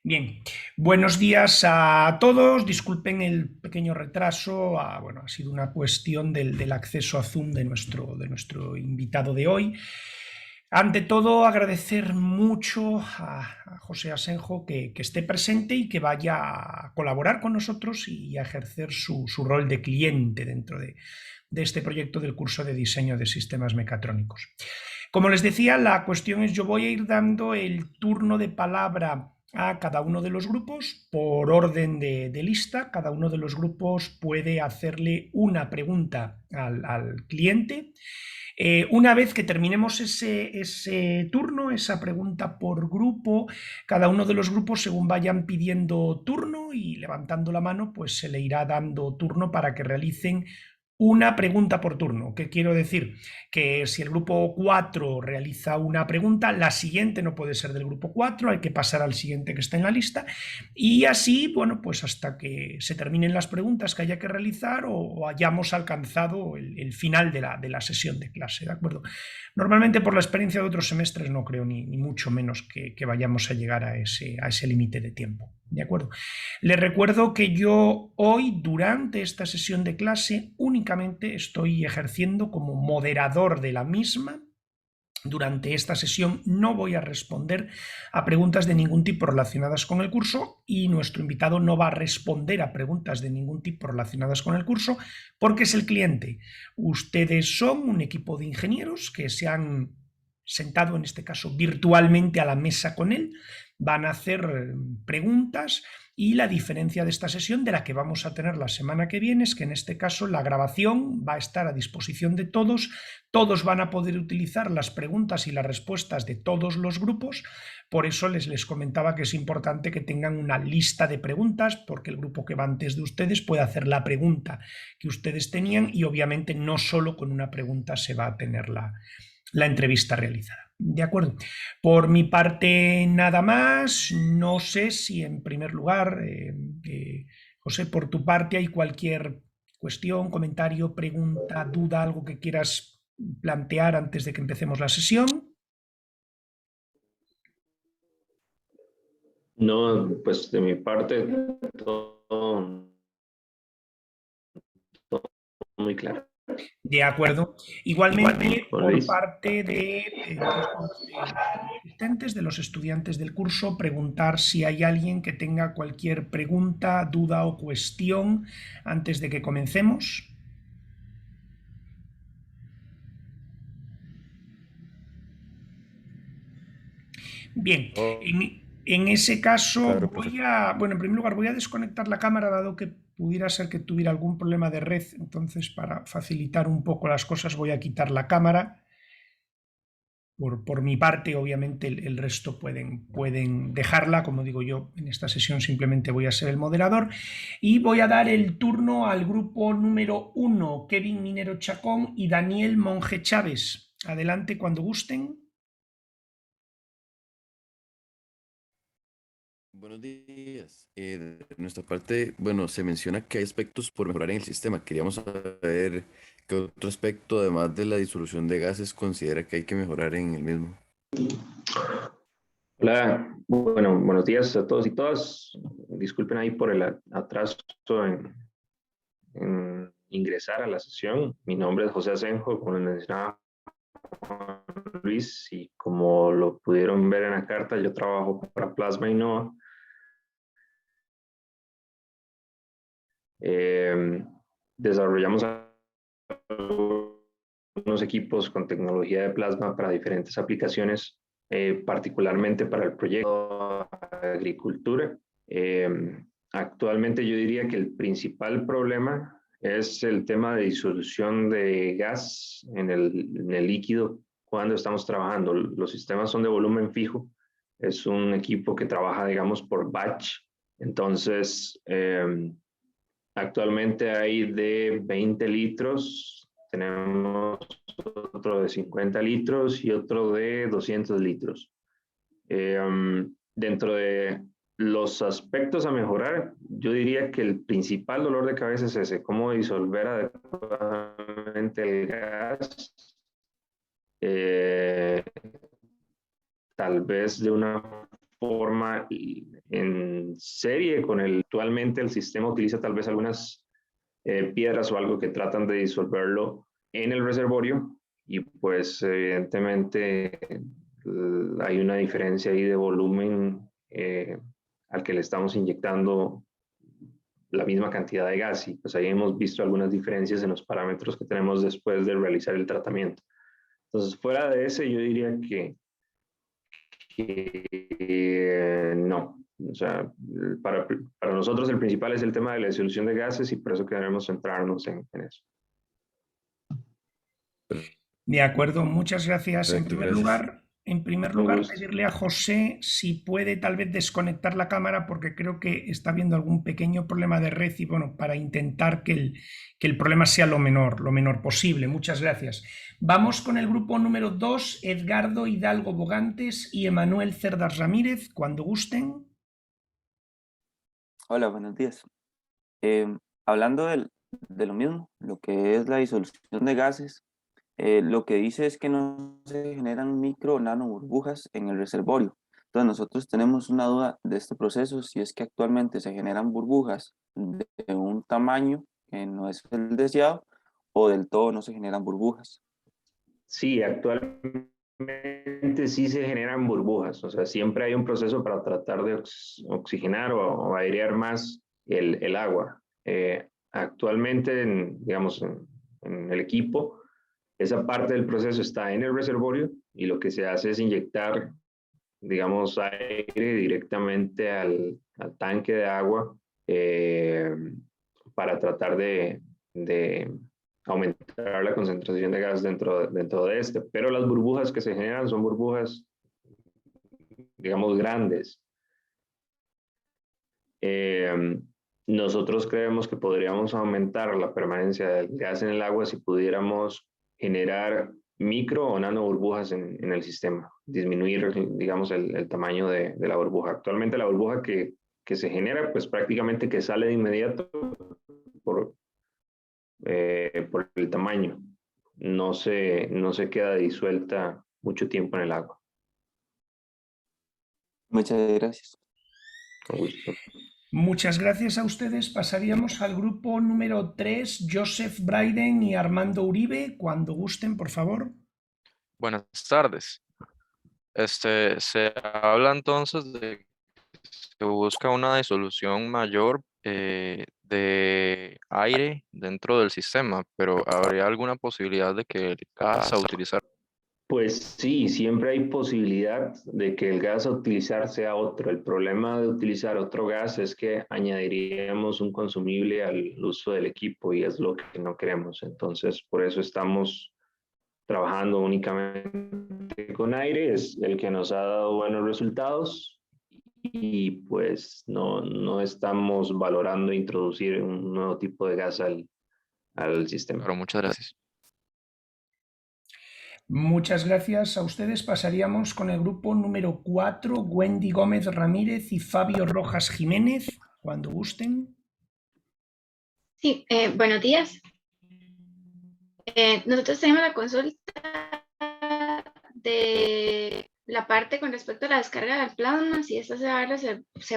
Bien, buenos días a todos. Disculpen el pequeño retraso. Bueno, ha sido una cuestión del acceso a Zoom de nuestro invitado de hoy. Ante todo, agradecer mucho a José Asenjo que esté presente y que vaya a colaborar con nosotros y a ejercer su rol de cliente dentro de este proyecto del curso de diseño de sistemas mecatrónicos. Como les decía, la cuestión es, yo voy a ir dando el turno de palabra a cada uno de los grupos por orden de lista. Cada uno de los grupos puede hacerle una pregunta al cliente. Una vez que terminemos ese turno, esa pregunta por grupo, cada uno de los grupos, según vayan pidiendo turno y levantando la mano, pues se le irá dando turno para que realicen una pregunta por turno. ¿Qué quiero decir? Que si el grupo 4 realiza una pregunta, la siguiente no puede ser del grupo 4, hay que pasar al siguiente que está en la lista, y así, bueno, pues hasta que se terminen las preguntas que haya que realizar o hayamos alcanzado el final de la sesión de clase, ¿de acuerdo? Normalmente, por la experiencia de otros semestres, no creo ni mucho menos que vayamos a llegar a ese límite de tiempo, ¿de acuerdo? Les recuerdo que yo hoy, durante esta sesión de clase, únicamente estoy ejerciendo como moderador de la misma. Durante esta sesión no voy a responder a preguntas de ningún tipo relacionadas con el curso, y nuestro invitado no va a responder a preguntas de ningún tipo relacionadas con el curso porque es el cliente. Ustedes son un equipo de ingenieros que se han sentado, en este caso virtualmente, a la mesa con él, van a hacer preguntas, y la diferencia de esta sesión de la que vamos a tener la semana que viene es que en este caso la grabación va a estar a disposición de todos. Todos van a poder utilizar las preguntas y las respuestas de todos los grupos. Por eso les comentaba que es importante que tengan una lista de preguntas, porque el grupo que va antes de ustedes puede hacer la pregunta que ustedes tenían, y obviamente no solo con una pregunta se va a tener la entrevista realizada. ¿De acuerdo? Por mi parte, nada más. No sé si en primer lugar, José, por tu parte hay cualquier cuestión, comentario, pregunta, duda, algo que quieras plantear antes de que empecemos la sesión. No, pues de mi parte todo, todo muy claro. De acuerdo. Igualmente, Con por Luis. parte del resto de los asistentes, de los estudiantes del curso, preguntar si hay alguien que tenga cualquier pregunta, duda o cuestión antes de que comencemos. Bien, Oh, en ese caso claro, profe. bueno, en primer lugar voy a desconectar la cámara, dado que pudiera ser que tuviera algún problema de red. Entonces, para facilitar un poco las cosas, voy a quitar la cámara. Por mi parte, obviamente, el resto pueden dejarla. Como digo, yo en esta sesión simplemente voy a ser el moderador y voy a dar el turno al grupo número 1, Kevin Minero Chacón y Daniel Monge Chávez. Adelante cuando gusten. Buenos días. De nuestra parte, bueno, se menciona que hay aspectos por mejorar en el sistema. Queríamos saber qué otro aspecto, además de la disolución de gases, considera que hay que mejorar en el mismo. Hola, bueno, buenos días a todos y todas. Disculpen ahí por el atraso en ingresar a la sesión. Mi nombre es José Asenjo, como les mencionaba Juan Luis, y como lo pudieron ver en la carta, yo trabajo para Plasma Innova. Eh, Desarrollamos unos equipos con tecnología de plasma para diferentes aplicaciones, particularmente para el proyecto de agricultura. Actualmente yo diría que el principal problema es el tema de disolución de gas en el líquido cuando estamos trabajando. Los sistemas son de volumen fijo. Es un equipo que trabaja, digamos, por batch. Entonces, actualmente hay de 20 litros, tenemos otro de 50 litros y otro de 200 litros. Dentro de los aspectos a mejorar, yo diría que el principal dolor de cabeza es ese, cómo disolver adecuadamente el gas, eh, tal vez de una forma en serie con el, actualmente el sistema utiliza tal vez algunas piedras o algo que tratan de disolverlo en el reservorio y pues evidentemente hay una diferencia ahí de volumen al que le estamos inyectando la misma cantidad de gas y pues ahí hemos visto algunas diferencias en los parámetros que tenemos después de realizar el tratamiento. Entonces, fuera de ese, yo diría que no. O sea, para nosotros el principal es el tema de la disolución de gases y por eso queremos centrarnos en eso. De acuerdo, muchas gracias. Perfecto, gracias. En primer Un lugar, gusto. pedirle a José si puede tal vez desconectar la cámara porque creo que está habiendo algún pequeño problema de red y bueno, para intentar que el problema sea lo menor posible. Muchas gracias. Vamos con el grupo número 2, Edgardo Hidalgo Bogantes y Emanuel Cerdas Ramírez, cuando gusten. Hola, buenos días. Hablando de lo mismo, lo que es la disolución de gases, lo que dice es que no se generan micro o nano burbujas en el reservorio. Entonces nosotros tenemos una duda de este proceso, si es que actualmente se generan burbujas de un tamaño que no es el deseado o del todo no se generan burbujas. Sí, actualmente sí se generan burbujas, o sea, siempre hay un proceso para tratar de oxigenar o airear más el agua. Actualmente, digamos, en el equipo, esa parte del proceso está en el reservorio y lo que se hace es inyectar, digamos, aire directamente al tanque de agua para tratar de aumentar la concentración de gas dentro de este. Pero las burbujas que se generan son burbujas, digamos, grandes. Nosotros creemos que podríamos aumentar la permanencia del gas en el agua si pudiéramos generar micro o nano burbujas en el sistema, disminuir, digamos, el tamaño de la burbuja. Actualmente la burbuja que se genera, pues prácticamente que sale de inmediato por el tamaño. No se queda disuelta mucho tiempo en el agua. Muchas gracias. Con gusto. Muchas gracias a ustedes. Pasaríamos al grupo número 3, Joseph Bryden y Armando Uribe. Cuando gusten, por favor. Buenas tardes. Se habla entonces de que se busca una disolución mayor de aire dentro del sistema, pero ¿habría alguna posibilidad de que el gas a utilizar? Pues sí, siempre hay posibilidad de que el gas a utilizar sea otro. El problema de utilizar otro gas es que añadiríamos un consumible al uso del equipo y es lo que no queremos. Entonces, por eso estamos trabajando únicamente con aire, es el que nos ha dado buenos resultados y pues no estamos valorando introducir un nuevo tipo de gas al sistema. Pero muchas gracias. Muchas gracias a ustedes. Pasaríamos con el grupo número 4, Wendy Gómez Ramírez y Fabio Rojas Jiménez, cuando gusten. Sí, buenos días. Nosotros tenemos la consulta de la parte con respecto a la descarga del plasma, si esta se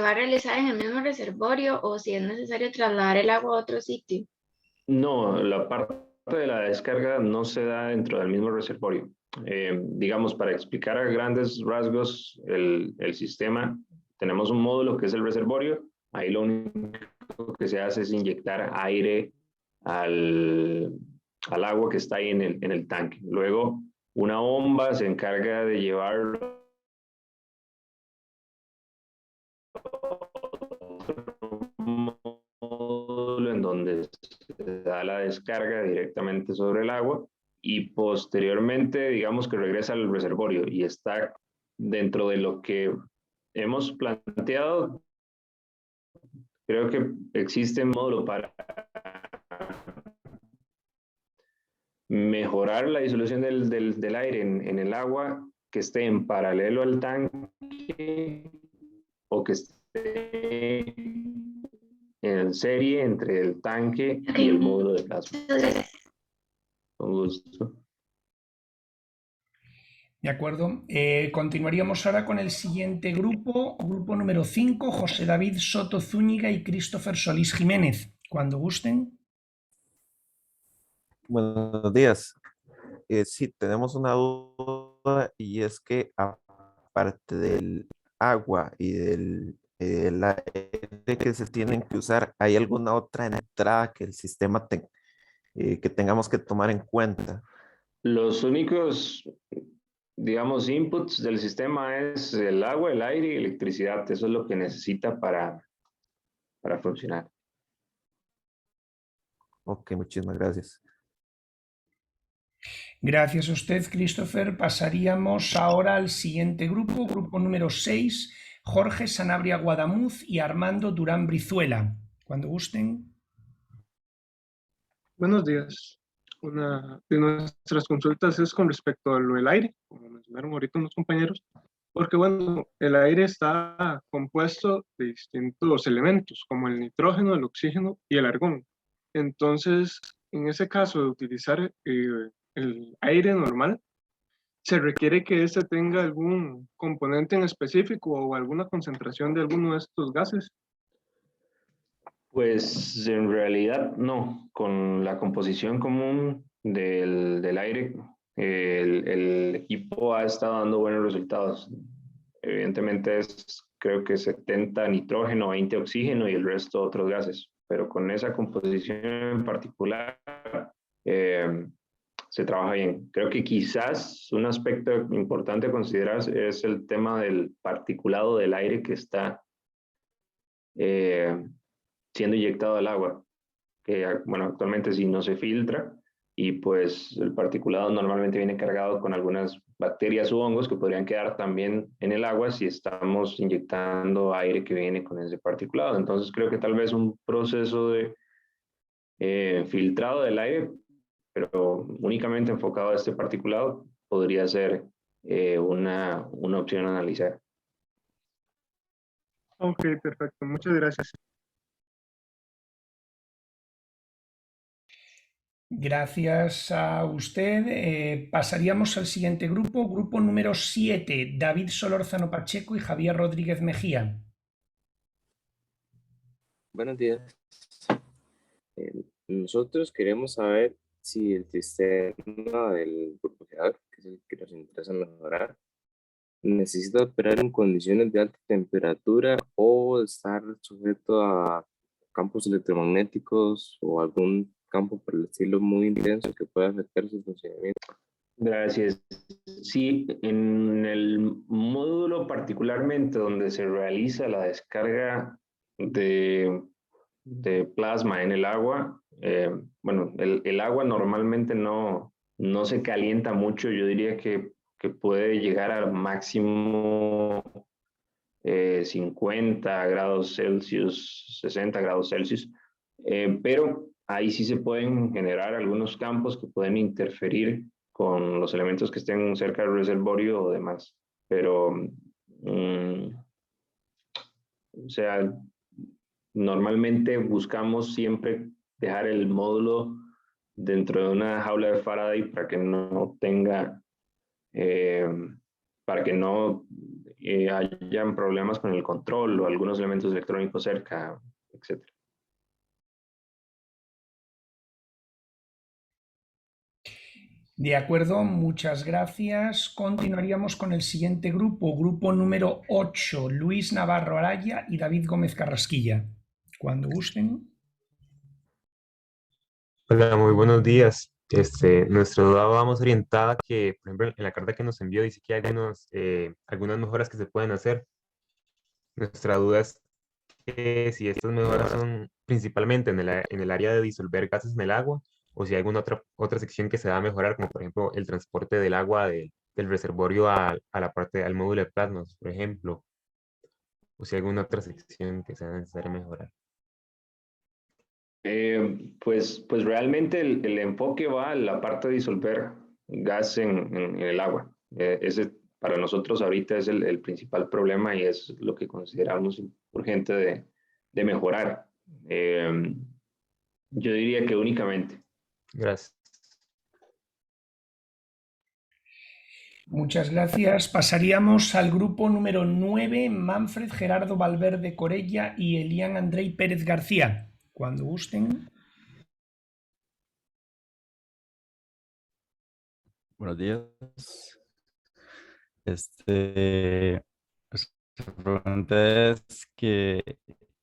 va a realizar en el mismo reservorio o si es necesario trasladar el agua a otro sitio. No, la parte de la descarga no se da dentro del mismo reservorio. Digamos, para explicar a grandes rasgos el sistema, tenemos un módulo que es el reservorio. Ahí lo único que se hace es inyectar aire al agua que está ahí en el tanque. Luego, una bomba se encarga de llevarlo módulo en donde se da la descarga directamente sobre el agua y posteriormente digamos que regresa al reservorio y está dentro de lo que hemos planteado. Creo que existe un módulo para mejorar la disolución del aire en el agua que esté en paralelo al tanque o que esté en serie entre el tanque y el módulo de plasma. Con gusto. De acuerdo. Continuaríamos ahora con el siguiente grupo, grupo número 5, José David Soto Zúñiga y Christopher Solís Jiménez. Cuando gusten. Buenos días. Sí, tenemos una duda y es que aparte del agua y el aire que se tienen que usar, ¿hay alguna otra entrada que el sistema que tengamos que tomar en cuenta? Los únicos, digamos, inputs del sistema es el agua, el aire y electricidad. Eso es lo que necesita para funcionar. Ok, muchísimas gracias. Gracias a usted, Christopher. Pasaríamos ahora al siguiente grupo, grupo número 6, Jorge Sanabria Guadamuz y Armando Durán Brizuela. Cuando gusten. Buenos días. Una de nuestras consultas es con respecto a lo del aire, como mencionaron ahorita unos compañeros, porque bueno, el aire está compuesto de distintos elementos, como el nitrógeno, el oxígeno y el argón. Entonces, en ese caso de utilizar el aire normal, ¿se requiere que este tenga algún componente en específico o alguna concentración de alguno de estos gases? Pues en realidad no. Con la composición común del aire, el equipo ha estado dando buenos resultados. Evidentemente es, creo que 70 nitrógeno, 20 oxígeno y el resto otros gases. Pero con esa composición en particular eh, se trabaja bien. Creo que quizás un aspecto importante a considerar es el tema del particulado del aire que está eh, siendo inyectado al agua, que bueno, actualmente si no se filtra y pues el particulado normalmente viene cargado con algunas bacterias u hongos que podrían quedar también en el agua si estamos inyectando aire que viene con ese particulado. Entonces creo que tal vez un proceso de filtrado del aire, pero únicamente enfocado a este particulado, podría ser una opción a analizar. Ok, perfecto. Muchas gracias. Gracias a usted. Pasaríamos al siguiente grupo, grupo número 7, David Solórzano Pacheco y Javier Rodríguez Mejía. Buenos días. Nosotros queremos saber si el sistema del burbujeador, que es el que nos interesa mejorar, necesita operar en condiciones de alta temperatura o estar sujeto a campos electromagnéticos o algún campo por el estilo muy intenso que pueda afectar su funcionamiento. Gracias. Sí, en el módulo particularmente donde se realiza la descarga de plasma en el agua, bueno, el agua normalmente no se calienta mucho, yo diría que puede llegar al máximo 50 grados Celsius, 60 grados Celsius, pero ahí sí se pueden generar algunos campos que pueden interferir con los elementos que estén cerca del reservorio o demás. Pero, o sea, normalmente buscamos siempre dejar el módulo dentro de una jaula de Faraday para que no tenga, para que no hayan problemas con el control o algunos elementos electrónicos cerca, etc. De acuerdo, muchas gracias. Continuaríamos con el siguiente grupo, grupo número 8, Luis Navarro Araya y David Gómez Carrasquilla. Cuando gusten. Hola, muy buenos días. Nuestra duda va más orientada que, por ejemplo, en la carta que nos envió dice que hay algunas mejoras que se pueden hacer. Nuestra duda es que si estas mejoras son principalmente en el área de disolver gases en el agua o si hay alguna otra sección que se va a mejorar, como por ejemplo el transporte del agua del reservorio a la parte, al módulo de plasmas, por ejemplo, o si hay alguna otra sección que sea necesaria mejorar. Pues realmente el enfoque va a la parte de disolver gas en el agua. Ese para nosotros ahorita es el principal problema y es lo que consideramos urgente de mejorar. Yo diría que únicamente. Gracias. Muchas gracias. Pasaríamos al grupo número 9, Manfred Gerardo Valverde Corella y Elian Andrei Pérez García. Cuando gusten. Buenos días. Pues, la pregunta es que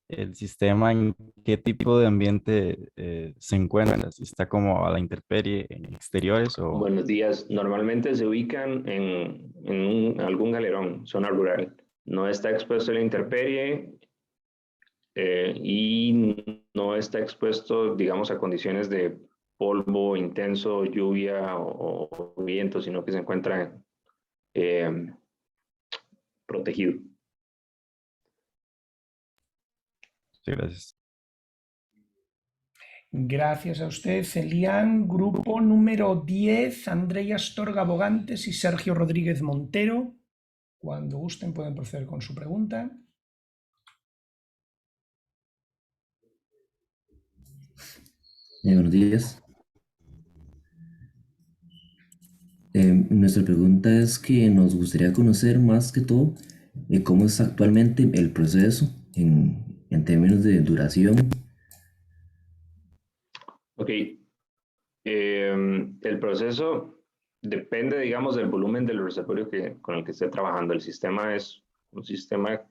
el sistema en qué tipo de ambiente se encuentra, si está como a la intemperie en exteriores o... Buenos días. Normalmente se ubican en algún galerón, zona rural. No está expuesto a la intemperie y no está expuesto, digamos, a condiciones de polvo intenso, lluvia o viento, sino que se encuentra protegido. Sí, gracias. Gracias a usted, Elian. Grupo número 10, Andrei Astorga Bogantes y Sergio Rodríguez Montero. Cuando gusten pueden proceder con su pregunta. Buenos días. Nuestra pregunta es que nos gustaría conocer más que todo cómo es actualmente el proceso en términos de duración. Ok. El proceso depende, digamos, del volumen del reservorio con el que esté trabajando. El sistema es un sistema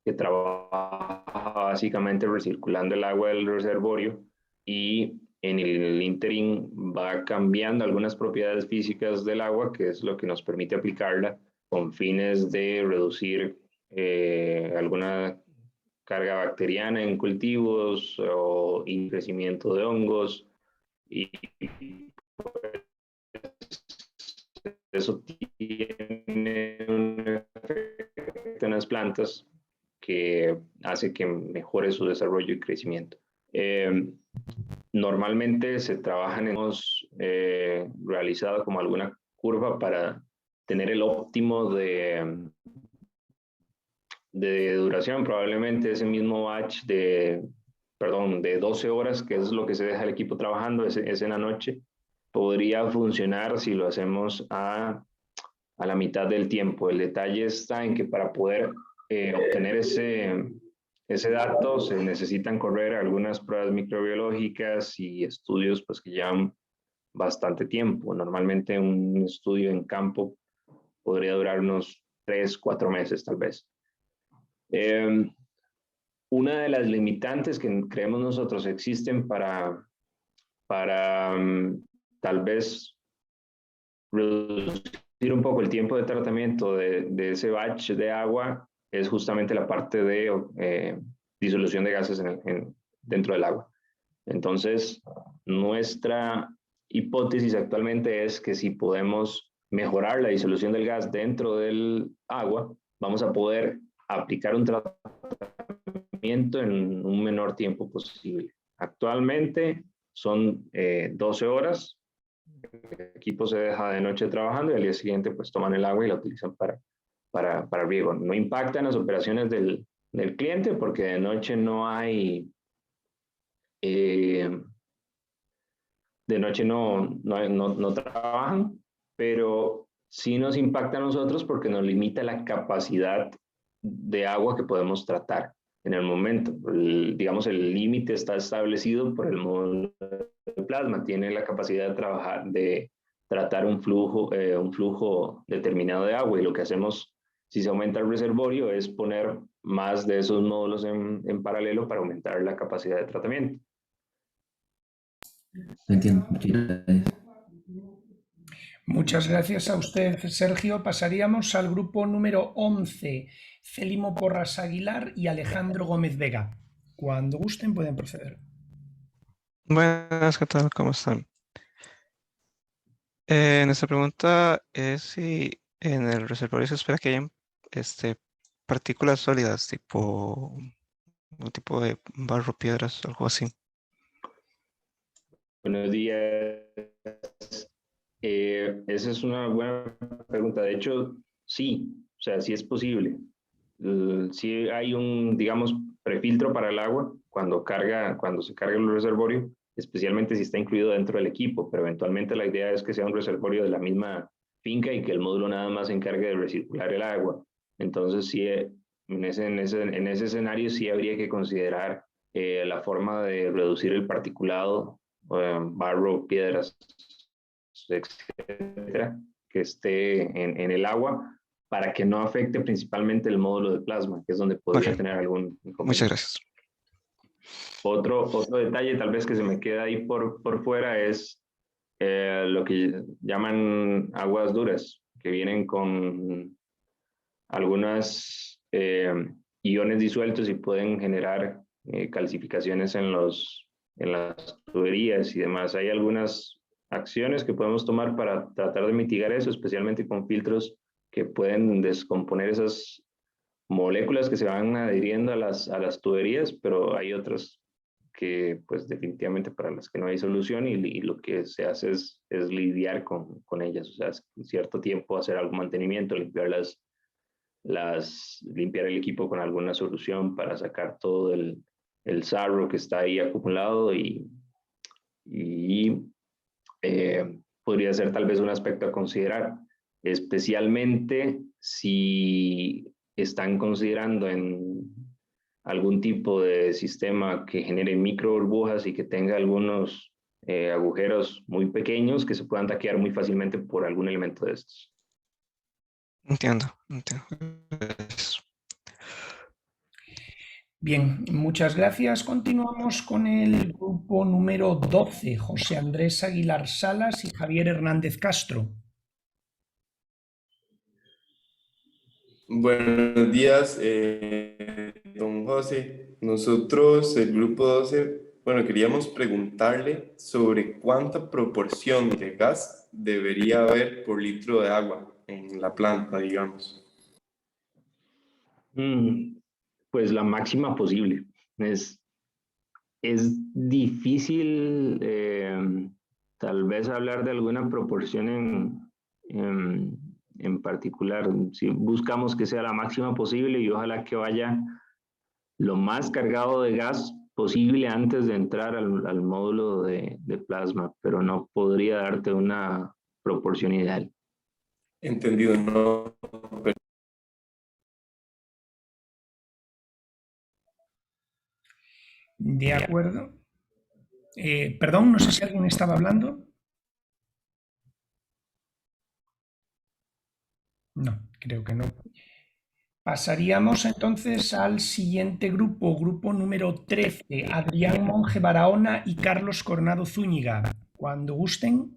que trabaja básicamente recirculando el agua del reservorio y en el ínterin va cambiando algunas propiedades físicas del agua, que es lo que nos permite aplicarla con fines de reducir alguna carga bacteriana en cultivos o crecimiento de hongos. Y pues, eso tiene un efecto en las plantas que hace que mejore su desarrollo y crecimiento. Normalmente se trabajan realizado como alguna curva para tener el óptimo de duración. Probablemente ese mismo batch de 12 horas, que es lo que se deja el equipo trabajando, es en la noche, podría funcionar si lo hacemos a la mitad del tiempo. El detalle está en que para poder obtener ese dato se necesitan correr algunas pruebas microbiológicas y estudios pues, que llevan bastante tiempo. Normalmente un estudio en campo podría durar unos 3-4 meses tal vez. Una de las limitantes que creemos nosotros existen para tal vez reducir un poco el tiempo de tratamiento de ese batch de agua es justamente la parte de disolución de gases dentro del agua. Entonces, nuestra hipótesis actualmente es que si podemos mejorar la disolución del gas dentro del agua, vamos a poder aplicar un tratamiento en un menor tiempo posible. Actualmente son 12 horas. El equipo se deja de noche trabajando y al día siguiente pues toman el agua y la utilizan para riego. No impactan las operaciones del cliente porque de noche no hay... de noche no trabajan, pero sí nos impacta a nosotros porque nos limita la capacidad de agua que podemos tratar en el momento. Digamos, el límite está establecido por el módulo de plasma. Tiene la capacidad de tratar un flujo determinado de agua y lo que hacemos si se aumenta el reservorio es poner más de esos módulos en paralelo para aumentar la capacidad de tratamiento. No entiendo. Muchas gracias. Muchas gracias a usted, Sergio. Pasaríamos al grupo número 11, Celimo Porras Aguilar y Alejandro Gómez Vega. Cuando gusten pueden proceder. Buenas, ¿qué tal? ¿Cómo están? Nuestra pregunta es si en el reservorio se espera que hayan partículas sólidas, tipo un tipo de barro, piedras, algo así. Buenos días. Esa es una buena pregunta. De hecho, sí, o sea, sí es posible. Sí hay un, digamos, prefiltro para el agua cuando se carga el reservorio, especialmente si está incluido dentro del equipo, pero eventualmente la idea es que sea un reservorio de la misma finca y que el módulo nada más se encargue de recircular el agua. Entonces, sí, en ese escenario sí habría que considerar la forma de reducir el particulado, barro, piedras, etcétera, que esté en el agua, para que no afecte principalmente el módulo de plasma, que es donde podría tener algún inconveniente. Muchas gracias. Otro detalle tal vez que se me queda ahí por fuera es lo que llaman aguas duras, que vienen con algunas iones disueltos y pueden generar calcificaciones en las tuberías y demás. Hay algunas acciones que podemos tomar para tratar de mitigar eso, especialmente con filtros que pueden descomponer esas moléculas que se van adhiriendo a las tuberías, pero hay otras que pues definitivamente para las que no hay solución y lo que se hace es lidiar con ellas, o sea, en cierto tiempo hacer algún mantenimiento, limpiar el equipo con alguna solución para sacar todo el sarro que está ahí acumulado y podría ser tal vez un aspecto a considerar, especialmente si están considerando en algún tipo de sistema que genere micro burbujas y que tenga algunos agujeros muy pequeños que se puedan taquear muy fácilmente por algún elemento de estos. Entiendo. Bien, muchas gracias. Continuamos con el grupo número 12, José Andrés Aguilar Salas y Javier Hernández Castro. Buenos días, don José. Nosotros, el grupo 12, bueno, queríamos preguntarle sobre cuánta proporción de gas debería haber por litro de agua en la planta, digamos. Pues la máxima posible. Es difícil tal vez hablar de alguna proporción en particular. Si buscamos que sea la máxima posible y ojalá que vaya lo más cargado de gas posible antes de entrar al módulo de plasma, pero no podría darte una proporción ideal. Entendido, no. De acuerdo. Perdón, no sé si alguien estaba hablando. No, creo que no. Pasaríamos entonces al siguiente grupo, grupo número 13, Adrián Monge Barahona y Carlos Coronado Zúñiga. Cuando gusten.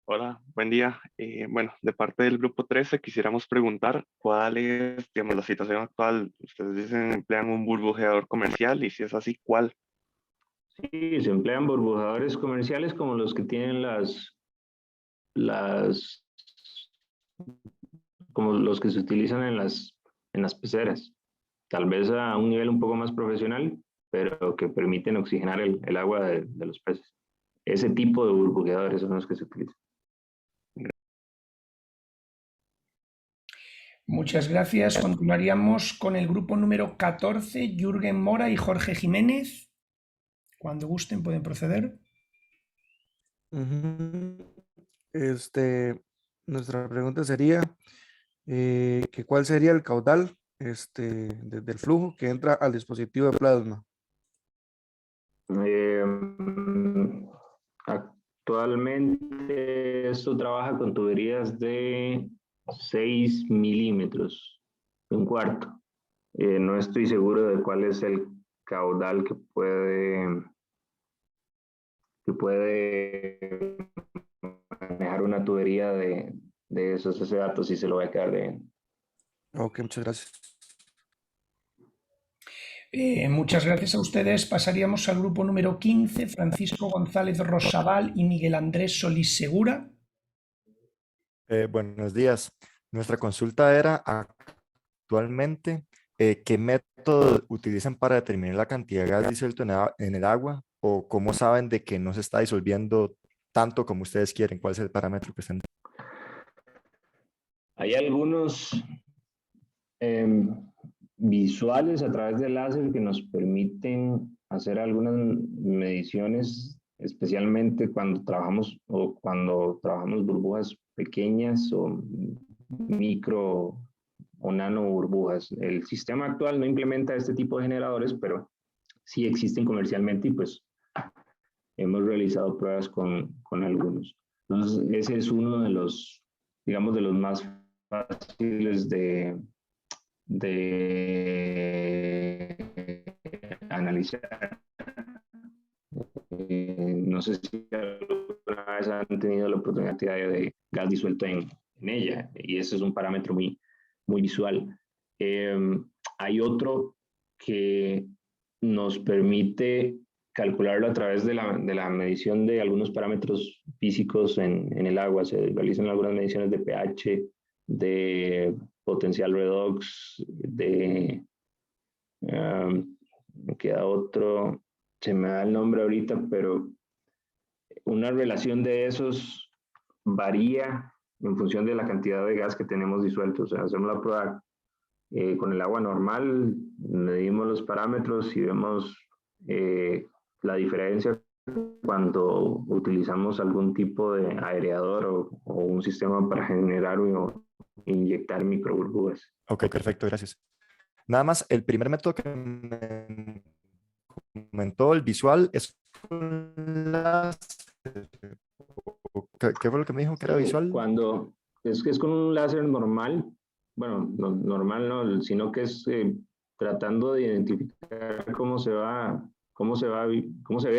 Hola, buen día. Bueno, de parte del grupo 13 quisiéramos preguntar cuál es, digamos, la situación actual. Ustedes dicen emplean un burbujeador comercial y si es así, ¿cuál? Sí, se emplean burbujeadores comerciales como los que tienen como los que se utilizan en las peceras. Tal vez a un nivel un poco más profesional, pero que permiten oxigenar el agua de los peces. Ese tipo de burbujeadores son los que se utilizan. Muchas gracias. Continuaríamos con el grupo número 14, Jürgen Mora y Jorge Jiménez. Cuando gusten pueden proceder. Nuestra pregunta sería que cuál sería el caudal del flujo que entra al dispositivo de plasma. Actualmente esto trabaja con tuberías de 6 milímetros, un cuarto. No estoy seguro de cuál es el caudal que puede manejar una tubería de ese dato, si se lo voy a quedar de... Ok, muchas gracias. Muchas gracias a ustedes. Pasaríamos al grupo número 15, Francisco González Rosabal y Miguel Andrés Solís Segura. Buenos días. Nuestra consulta era actualmente qué método utilizan para determinar la cantidad de gas disuelto en el agua o cómo saben de que no se está disolviendo tanto como ustedes quieren. ¿Cuál es el parámetro que están? Hay algunos visuales a través del láser que nos permiten hacer algunas mediciones especialmente cuando trabajamos burbujas pequeñas o micro o nano burbujas. El sistema actual no implementa este tipo de generadores, pero sí existen comercialmente y pues hemos realizado pruebas con algunos. Entonces, ese es uno de los, digamos, de los más fáciles de analizar. No sé si alguna vez han tenido la oportunidad de gas disuelto en ella, y ese es un parámetro muy visual. Hay otro que nos permite calcularlo a través de la medición de algunos parámetros físicos en el agua. Se realizan algunas mediciones de pH, de potencial redox, me queda otro, se me da el nombre ahorita, pero una relación de esos varía en función de la cantidad de gas que tenemos disuelto. O sea, hacemos la prueba con el agua normal, medimos los parámetros y vemos la diferencia cuando utilizamos algún tipo de aireador o un sistema para generar o inyectar microburbujas. Ok, perfecto, gracias. Nada más, el primer método que me comentó, el visual, es ¿qué fue lo que me dijo que era visual? Cuando es con un láser normal, bueno, no, normal no, sino que es tratando de identificar cómo se ve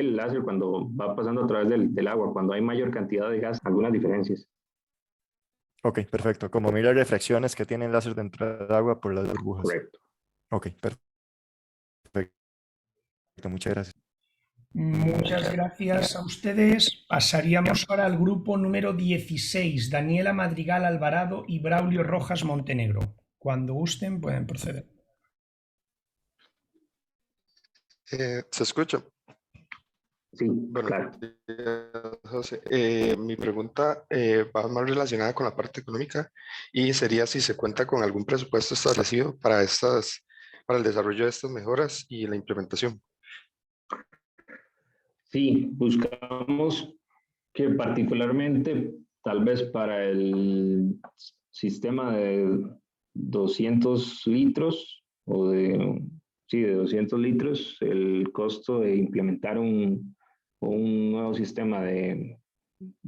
el láser cuando va pasando a través del agua, cuando hay mayor cantidad de gas, algunas diferencias. Ok, perfecto. Como mira refracciones que tienen láser dentro del agua por las burbujas. Correcto. Ok, perfecto. Muchas gracias. Muchas gracias a ustedes. Pasaríamos ahora al grupo número 16, Daniela Madrigal Alvarado y Braulio Rojas Montenegro. Cuando gusten pueden proceder. ¿Se escucha? Sí, bueno, claro. José, mi pregunta va más relacionada con la parte económica y sería si se cuenta con algún presupuesto establecido para el desarrollo de estas mejoras y la implementación. Sí, buscamos que particularmente, tal vez para el sistema de 200 litros o de 200 litros, el costo de implementar un nuevo sistema de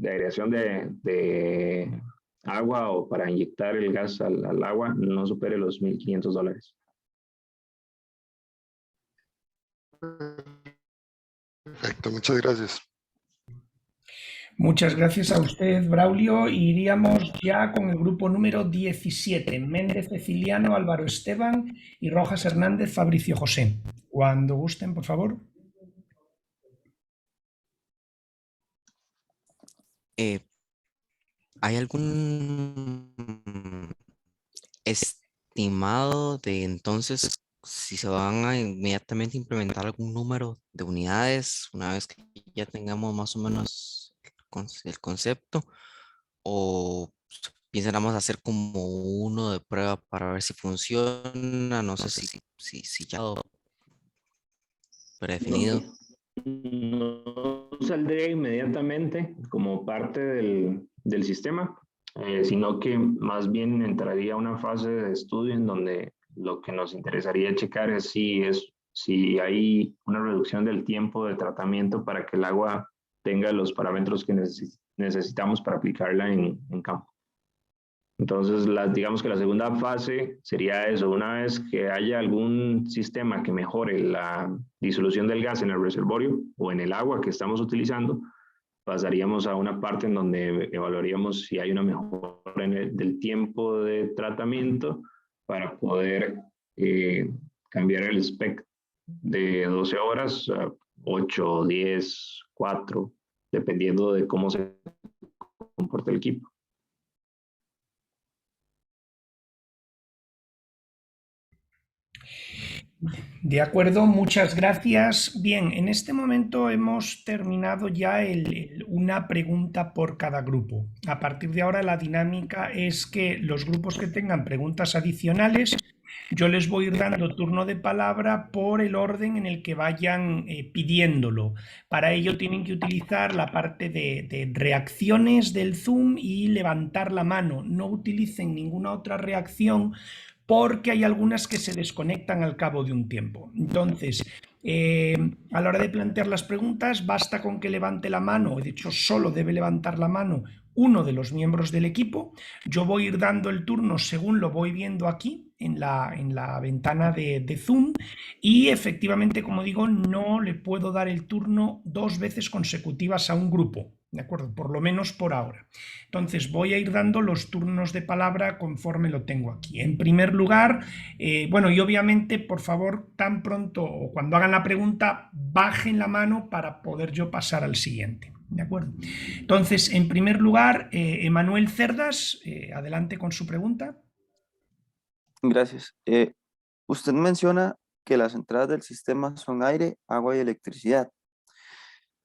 aireación de agua o para inyectar el gas al agua no supere los $1,500. Perfecto, muchas gracias. Muchas gracias a usted, Braulio. Iríamos ya con el grupo número 17, Méndez Ceciliano, Álvaro Esteban y Rojas Hernández, Fabricio José. Cuando gusten, por favor. ¿Hay algún estimado de entonces si se van a inmediatamente implementar algún número de unidades una vez que ya tengamos más o menos el concepto, o piensamos hacer como uno de prueba para ver si funciona? No sé si ya lo predefinido. No saldría inmediatamente como parte del sistema, sino que más bien entraría una fase de estudio en donde lo que nos interesaría checar es si hay una reducción del tiempo de tratamiento para que el agua tenga los parámetros que necesitamos para aplicarla en campo. Entonces, digamos que la segunda fase sería eso. Una vez que haya algún sistema que mejore la disolución del gas en el reservorio o en el agua que estamos utilizando, pasaríamos a una parte en donde evaluaríamos si hay una mejora del tiempo de tratamiento para poder cambiar el spec de 12 horas a 8, 10, 4, dependiendo de cómo se comporta el equipo. De acuerdo, muchas gracias. Bien, en este momento hemos terminado ya una pregunta por cada grupo. A partir de ahora la dinámica es que los grupos que tengan preguntas adicionales yo les voy a ir dando turno de palabra por el orden en el que vayan pidiéndolo. Para ello tienen que utilizar la parte de reacciones del Zoom y levantar la mano. No utilicen ninguna otra reacción porque hay algunas que se desconectan al cabo de un tiempo. Entonces, a la hora de plantear las preguntas, basta con que levante la mano, de hecho solo debe levantar la mano uno de los miembros del equipo. Yo voy a ir dando el turno según lo voy viendo aquí en la ventana de Zoom y efectivamente, como digo, no le puedo dar el turno 2 veces consecutivas a un grupo, ¿de acuerdo? Por lo menos por ahora. Entonces voy a ir dando los turnos de palabra conforme lo tengo aquí. En primer lugar, bueno, y obviamente, por favor, tan pronto o cuando hagan la pregunta, bajen la mano para poder yo pasar al siguiente. ¿De acuerdo? Entonces, en primer lugar, Emanuel Cerdas, adelante con su pregunta. Gracias. Usted menciona que las entradas del sistema son aire, agua y electricidad.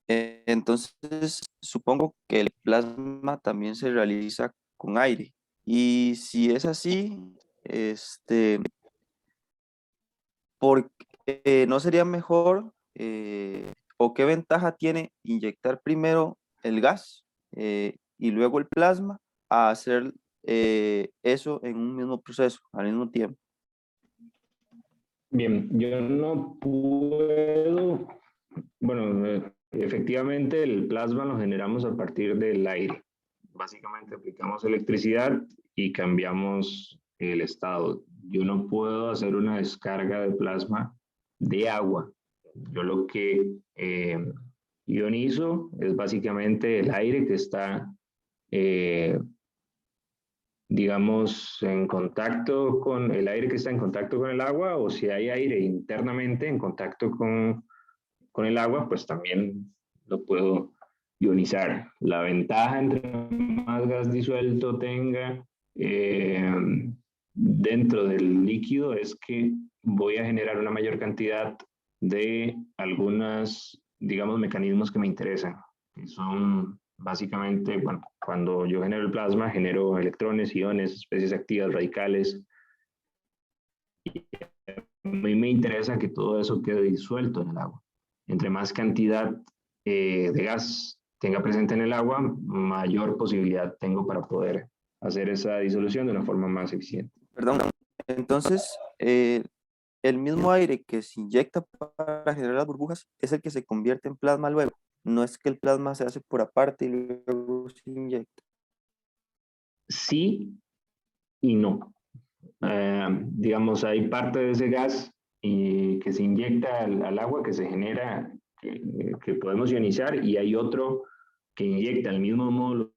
Entonces, supongo que el plasma también se realiza con aire. Y si es así, ¿por qué no sería mejor o qué ventaja tiene inyectar primero el gas y luego el plasma a hacer eso en un mismo proceso, al mismo tiempo? Bien, yo no puedo, bueno, efectivamente el plasma lo generamos a partir del aire. Básicamente aplicamos electricidad y cambiamos el estado. Yo no puedo hacer una descarga de plasma de agua. Yo lo que ionizo es básicamente el aire que está digamos, en contacto con el aire que está en contacto con el agua, o si hay aire internamente en contacto con el agua, pues también lo puedo ionizar. La ventaja entre más gas disuelto tenga dentro del líquido es que voy a generar una mayor cantidad de algunos, digamos, mecanismos que me interesan, que son básicamente, bueno, cuando yo genero el plasma, genero electrones, iones, especies activas, radicales. Y a mí me interesa que todo eso quede disuelto en el agua. Entre más cantidad de gas tenga presente en el agua, mayor posibilidad tengo para poder hacer esa disolución de una forma más eficiente. Perdón, entonces el mismo aire que se inyecta para generar las burbujas es el que se convierte en plasma luego. No es que el plasma se hace por aparte y luego se inyecta. Sí y no. Digamos, hay parte de ese gas que se inyecta al agua, que se genera, que podemos ionizar, y hay otro que inyecta el mismo módulo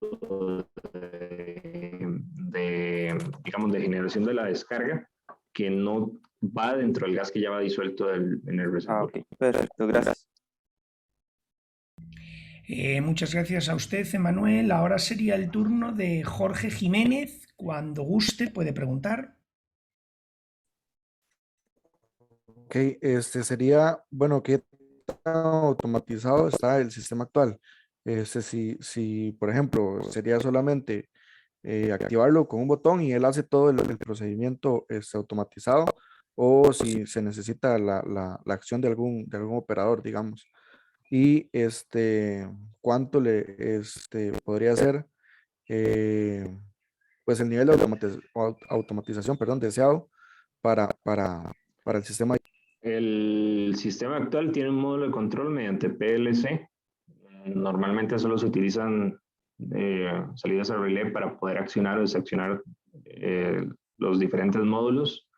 digamos, de generación de la descarga, que no va dentro del gas que ya va disuelto en el reservorio. Ok, perfecto, gracias. Muchas gracias a usted, Emanuel. Ahora sería el turno de Jorge Jiménez. Cuando guste, puede preguntar. Ok, sería, bueno, ¿qué tan automatizado está el sistema actual? Si por ejemplo, sería solamente activarlo con un botón y él hace todo el procedimiento automatizado, o si se necesita la acción de algún operador, digamos. Y cuánto le podría ser pues el nivel de automatización, perdón, deseado para el sistema. El sistema actual tiene un módulo de control mediante PLC. Normalmente solo se utilizan salidas a relé para poder accionar o desaccionar los diferentes módulos.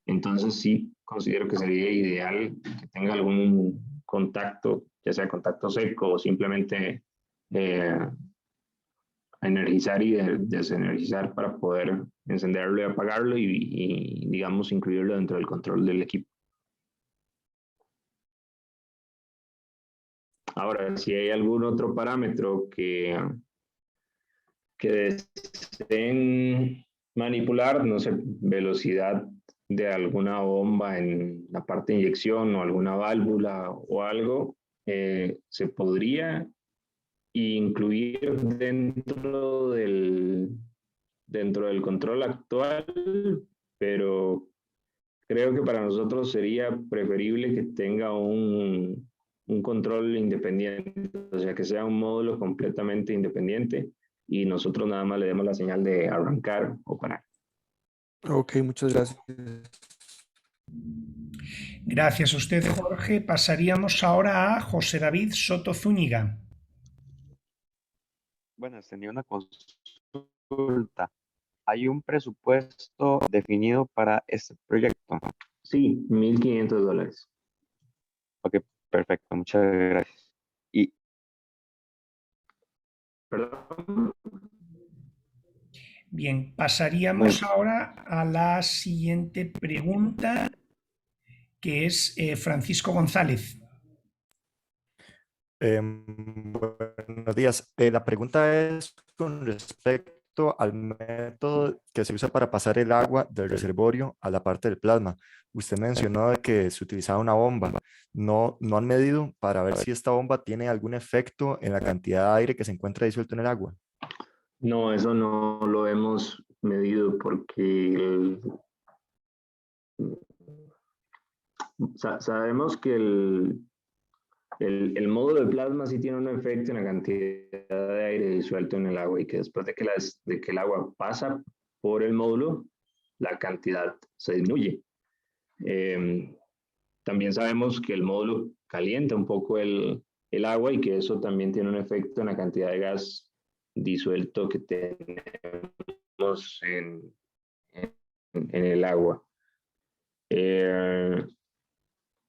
Entonces sí, considero que sería ideal que tenga algún contacto, ya sea contacto seco o simplemente energizar y desenergizar para poder encenderlo y apagarlo y digamos incluirlo dentro del control del equipo. Ahora, si hay algún otro parámetro que deseen manipular, no sé, velocidad de alguna bomba en la parte de inyección o alguna válvula o algo, se podría incluir dentro de dentro del control actual, pero creo que para nosotros sería preferible que tenga un control independiente, o sea, que sea un módulo completamente independiente y nosotros nada más le demos la señal de arrancar o parar. Ok, muchas gracias. Gracias a usted, Jorge. Pasaríamos ahora a José David Soto Zúñiga. Buenas, tenía una consulta. ¿Hay un presupuesto definido para este proyecto? Sí, $1,500. Ok, perfecto, muchas gracias. Y ¿Perdón? Bien, pasaríamos ahora a la siguiente pregunta, que es Francisco González. Buenos días. La pregunta es con respecto al método que se usa para pasar el agua del reservorio a la parte del plasma. Usted mencionó de que se utilizaba una bomba. ¿No han medido para ver si esta bomba tiene algún efecto en la cantidad de aire que se encuentra disuelto en el agua? No, eso no lo hemos medido porque sabemos que el módulo de plasma sí tiene un efecto en la cantidad de aire disuelto en el agua y que después de que el agua pasa por el módulo, la cantidad se disminuye. También sabemos que el módulo calienta un poco el agua y que eso también tiene un efecto en la cantidad de gas disuelto que tenemos en el agua.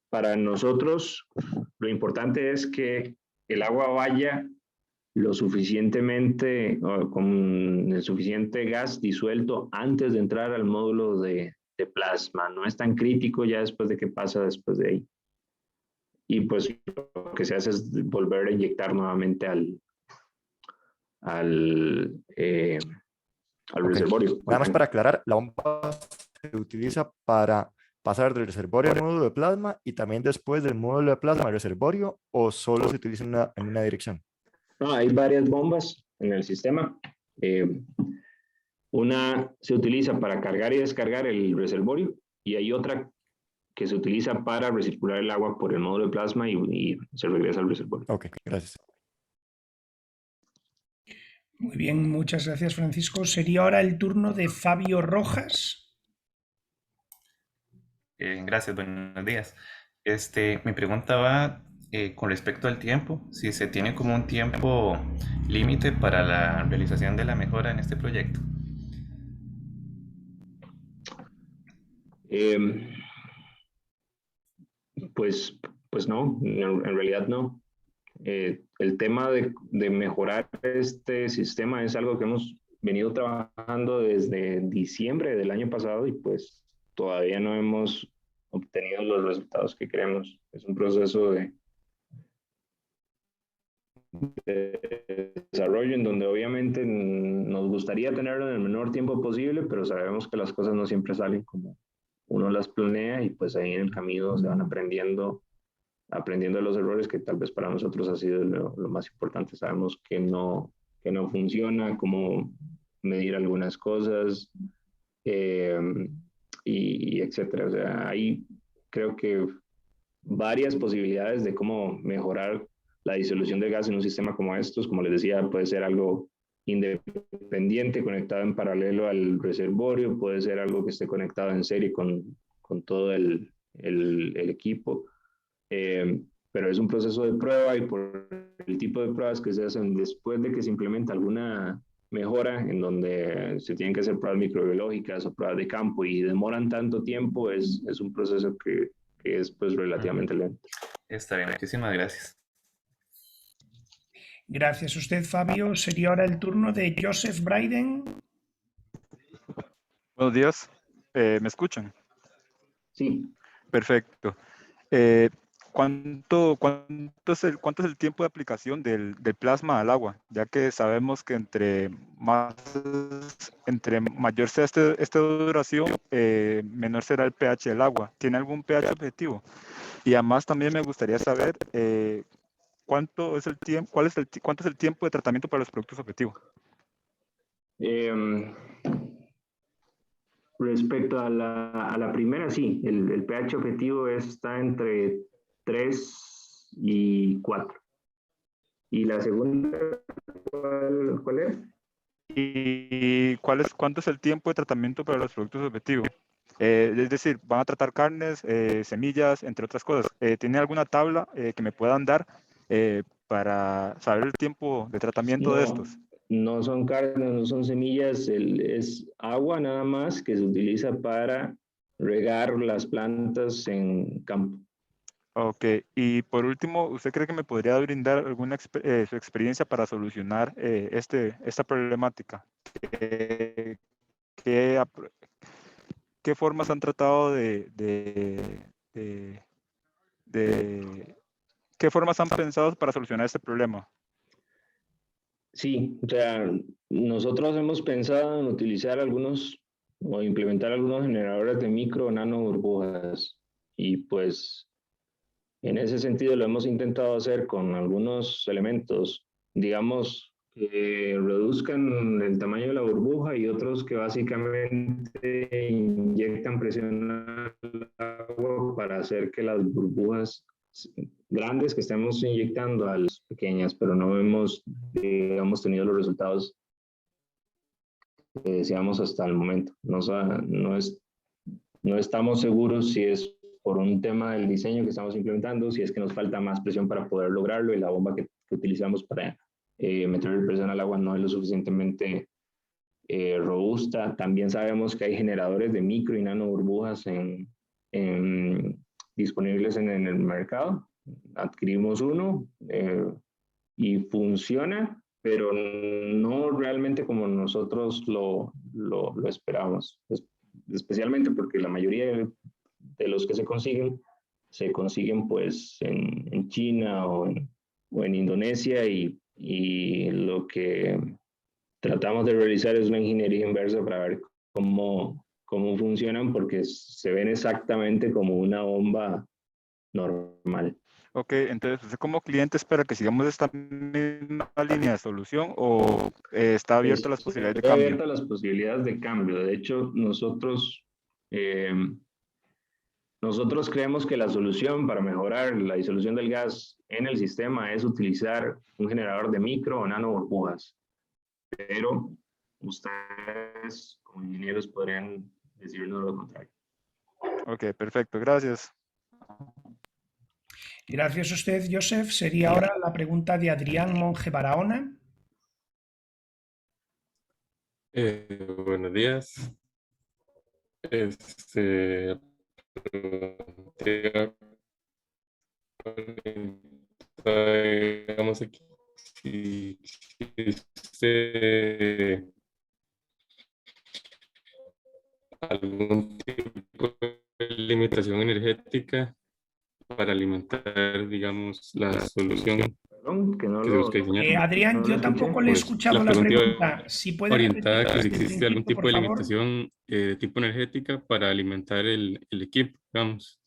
Para nosotros, lo importante es que el agua vaya lo suficientemente, con el suficiente gas disuelto antes de entrar al módulo de plasma. No es tan crítico ya después de que pasa después de ahí. Y pues lo que se hace es volver a inyectar nuevamente al reservorio. Nada más para aclarar, la bomba se utiliza para pasar del reservorio al módulo de plasma y también después del módulo de plasma al reservorio, o solo se utiliza en una dirección. No, hay varias bombas en el sistema. Una se utiliza para cargar y descargar el reservorio y hay otra que se utiliza para recircular el agua por el módulo de plasma y se regresa al reservorio. Ok, gracias. Muy bien, muchas gracias, Francisco. Sería ahora el turno de Fabio Rojas. Gracias, buenos días. Mi pregunta va con respecto al tiempo, si se tiene como un tiempo límite para la realización de la mejora en este proyecto. Pues no, en realidad no. El tema de mejorar este sistema es algo que hemos venido trabajando desde diciembre del año pasado y pues todavía no hemos obtenido los resultados que queremos. Es un proceso de desarrollo en donde obviamente nos gustaría tenerlo en el menor tiempo posible, pero sabemos que las cosas no siempre salen como uno las planea y pues ahí en el camino se van aprendiendo de los errores que tal vez para nosotros ha sido lo más importante. Sabemos que no funciona, cómo medir algunas cosas y etcétera. O sea, hay creo que varias posibilidades de cómo mejorar la disolución de gas en un sistema como estos. Como les decía, puede ser algo independiente conectado en paralelo al reservorio, puede ser algo que esté conectado en serie con todo el equipo. Pero es un proceso de prueba y por el tipo de pruebas que se hacen después de que se implementa alguna mejora en donde se tienen que hacer pruebas microbiológicas o pruebas de campo y demoran tanto tiempo, es un proceso que es pues relativamente lento. Está bien, muchísimas gracias. Gracias a usted, Fabio. Sería ahora el turno de Joseph Bryden. Buenos días. ¿Me escuchan? Sí. Perfecto. ¿Cuánto es el tiempo de aplicación del plasma al agua? Ya que sabemos que entre mayor sea esta duración, menor será el pH del agua. ¿Tiene algún pH objetivo? Y además también me gustaría saber cuánto es el tiempo de tratamiento para los productos objetivos. Respecto a la primera, sí, el pH objetivo está entre 3 y 4. ¿Y la segunda cuál es? ¿Y cuánto es el tiempo de tratamiento para los productos objetivos? Es decir, van a tratar carnes, semillas, entre otras cosas. ¿Tiene alguna tabla que me puedan dar para saber el tiempo de tratamiento de estos? No son carnes, no son semillas, es agua nada más que se utiliza para regar las plantas en campo. Ok, y por último, ¿usted cree que me podría brindar alguna su experiencia para solucionar esta problemática? ¿Qué formas han tratado qué formas han pensado para solucionar este problema? Sí, o sea, nosotros hemos pensado en utilizar algunos o implementar algunos generadores de micro o nano burbujas y pues en ese sentido lo hemos intentado hacer con algunos elementos, digamos, que reduzcan el tamaño de la burbuja y otros que básicamente inyectan presión al agua para hacer que las burbujas grandes que estamos inyectando a las pequeñas, pero no hemos, digamos, tenido los resultados que deseamos hasta el momento. No estamos seguros si es por un tema del diseño que estamos implementando, si es que nos falta más presión para poder lograrlo y la bomba que utilizamos para meter presión al agua no es lo suficientemente robusta. También sabemos que hay generadores de micro y nano burbujas disponibles en el mercado. Adquirimos uno y funciona, pero no realmente como nosotros lo esperamos, especialmente porque la mayoría de los que se consiguen pues en China o en Indonesia y lo que tratamos de realizar es una ingeniería inversa para ver cómo funcionan porque se ven exactamente como una bomba normal. Ok, entonces, ¿usted como cliente espera que sigamos esta misma línea de solución o está abierto a las posibilidades de Estoy cambio? abierto a las posibilidades de cambio. De hecho, nosotros creemos que la solución para mejorar la disolución del gas en el sistema es utilizar un generador de micro o nano burbujas. Pero ustedes, como ingenieros, podrían decirnos lo contrario. Ok, perfecto, gracias. Gracias a usted, Joseph. Sería ahora la pregunta de Adrián Monge Barahona. Buenos días. Digamos aquí, si existe algún tipo de limitación energética para alimentar, digamos, la solución Perdón, que se busca diseñar. Adrián, yo tampoco le he escuchado la pregunta. Si puede orientada repetir que si desde el existe algún principio, tipo por de favor. limitación de tipo energética para alimentar el equipo, digamos.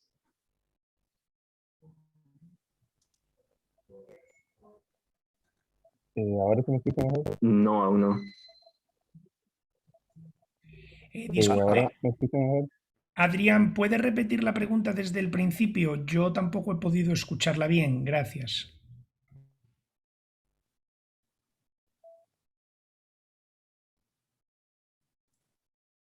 ¿Ahora se me escucha mejor? No, aún no. Disculpe. ¿Ahora me escucha mejor? Adrián, ¿puede repetir la pregunta desde el principio? Yo tampoco he podido escucharla bien. Gracias.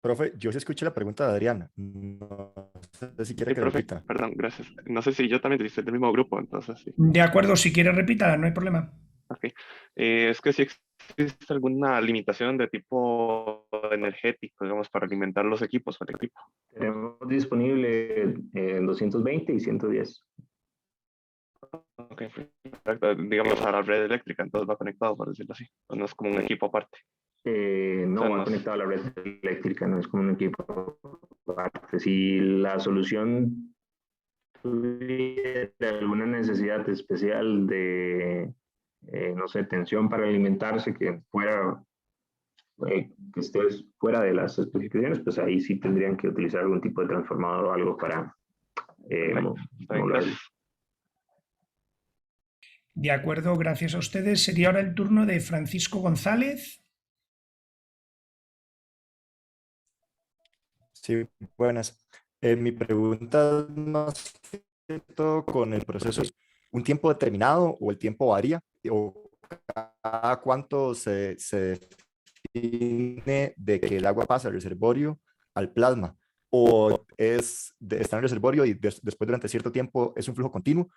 Profe, yo sí escuché la pregunta de Adrián. No sé si quiere Sí, que profe, repita. perdón, gracias. No sé si yo también estoy del mismo grupo, entonces sí. De acuerdo, si quiere repítala, no hay problema. Ok. Es que si existe alguna limitación de tipo energético, digamos, para alimentar los equipos o el equipo. Tenemos disponible 220 y 110. Ok, perfecto. Digamos, a la red eléctrica, entonces va conectado, por decirlo así. No es como un equipo aparte. No O sea, va no es- conectado a la red eléctrica, no es como un equipo aparte. Si la solución tuviera alguna necesidad especial de, no sé, tensión para alimentarse que esté fuera de las especificaciones, pues ahí sí tendrían que utilizar algún tipo de transformador o algo para Está bien, moverlo. gracias. De acuerdo, gracias a ustedes. Sería ahora el turno de Francisco González. Sí, buenas. Mi pregunta es más que todo con el proceso. ¿Es un tiempo determinado o el tiempo varía? ¿O cada cuánto se define de que el agua pasa del reservorio al plasma? ¿O está en el reservorio y después durante cierto tiempo es un flujo continuo?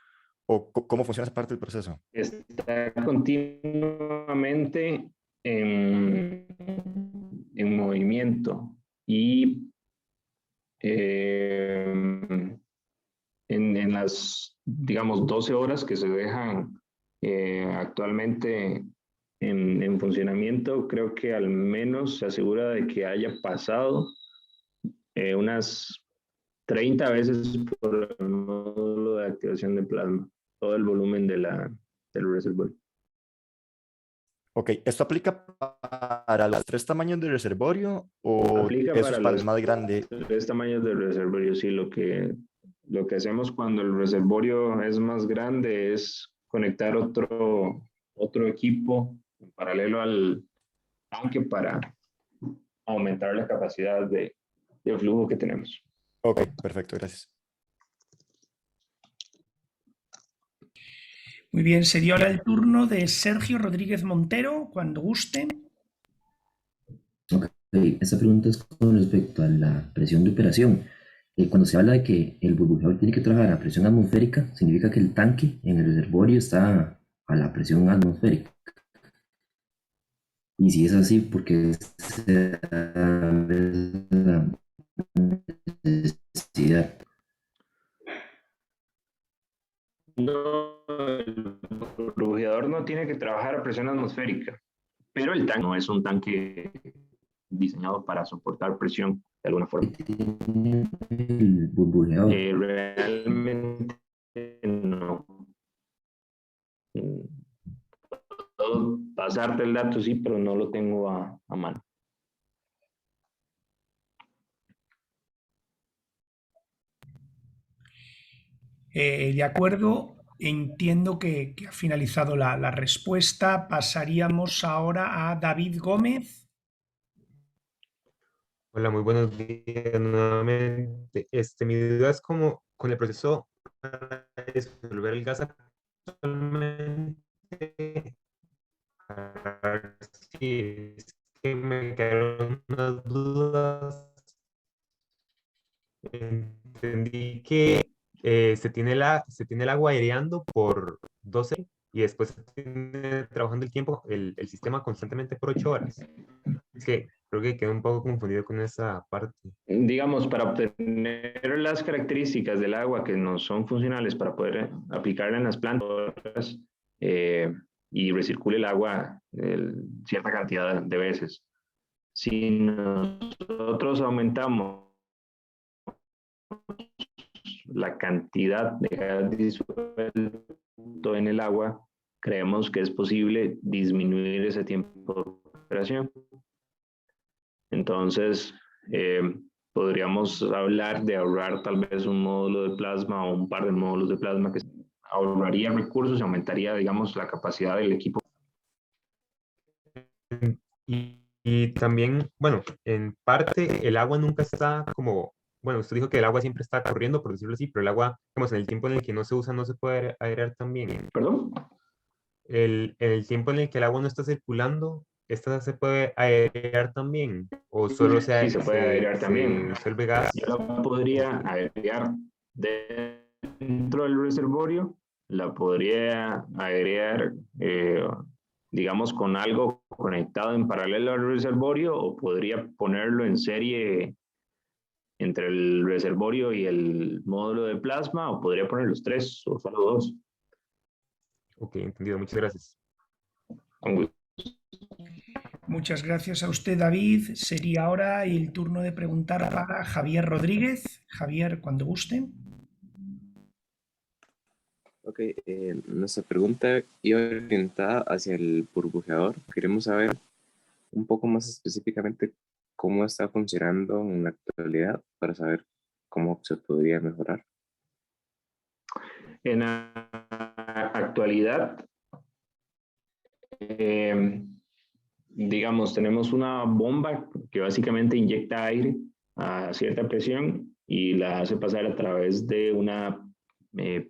¿O cómo funciona esa parte del proceso? Está continuamente en movimiento y en las, digamos, 12 horas que se dejan actualmente en funcionamiento, creo que al menos se asegura de que haya pasado unas 30 veces por el módulo de activación de plasma, todo el volumen del reservorio. Ok, ¿esto aplica para los 3 tamaños del reservorio o Aplica eso para es para el los más grande? 3 tamaños del reservorio, sí. Lo que hacemos cuando el reservorio es más grande es conectar otro equipo en paralelo al tanque para aumentar la capacidad de flujo que tenemos. Ok, perfecto, gracias. Muy bien, sería ahora el turno de Sergio Rodríguez Montero, cuando guste. Ok, esta pregunta es con respecto a la presión de operación. Cuando se habla de que el burbujeador tiene que trabajar a presión atmosférica, significa que el tanque en el reservorio está a la presión atmosférica. Y si es así, ¿por qué se da la necesidad? No, el burbujeador no tiene que trabajar a presión atmosférica, pero el tanque no es un tanque diseñado para soportar presión de alguna forma. El burbujeador. Realmente no. Puedo pasarte el dato, sí, pero no lo tengo a mano. De acuerdo, entiendo que ha finalizado la respuesta. Pasaríamos ahora a David Gómez. Hola, muy buenos días nuevamente. Mi duda es como con el proceso para disolver el gas actualmente. Sí, es que me quedaron unas dudas. Entendí que se tiene el agua aireando por 12 y después se tiene trabajando el tiempo, el sistema constantemente por 8 horas. Es que creo que quedé un poco confundido con esa parte. Digamos, para obtener las características del agua que no son funcionales para poder aplicarla en las plantas y recircule el agua cierta cantidad de veces. Si nosotros aumentamos la cantidad de gas disuelto en el agua, creemos que es posible disminuir ese tiempo de operación. Entonces, podríamos hablar de ahorrar tal vez un módulo de plasma o un par de módulos de plasma que ahorraría recursos y aumentaría, digamos, la capacidad del equipo. Y también, bueno, en parte el agua nunca está como, bueno, usted dijo que el agua siempre está corriendo, por decirlo así, pero el agua, como en el tiempo en el que no se usa, no se puede airear también. ¿Perdón? El tiempo en el que el agua no está circulando, ¿esta se puede airear también? ¿O solo Sí, se puede airear también. disuelve gas? Yo la podría airear dentro del reservorio, la podría airear, digamos, con algo conectado en paralelo al reservorio, o podría ponerlo en serie entre el reservorio y el módulo de plasma, o podría poner los 3 o solo 2. Ok, entendido. Muchas gracias. Con gusto. Muchas gracias a usted, David. Sería ahora el turno de preguntar para Javier Rodríguez. Javier, cuando guste. Ok, nuestra pregunta iba orientada hacia el burbujeador. Queremos saber un poco más específicamente cómo está funcionando en la actualidad para saber cómo se podría mejorar. En la actualidad, digamos, tenemos una bomba que básicamente inyecta aire a cierta presión y la hace pasar a través de una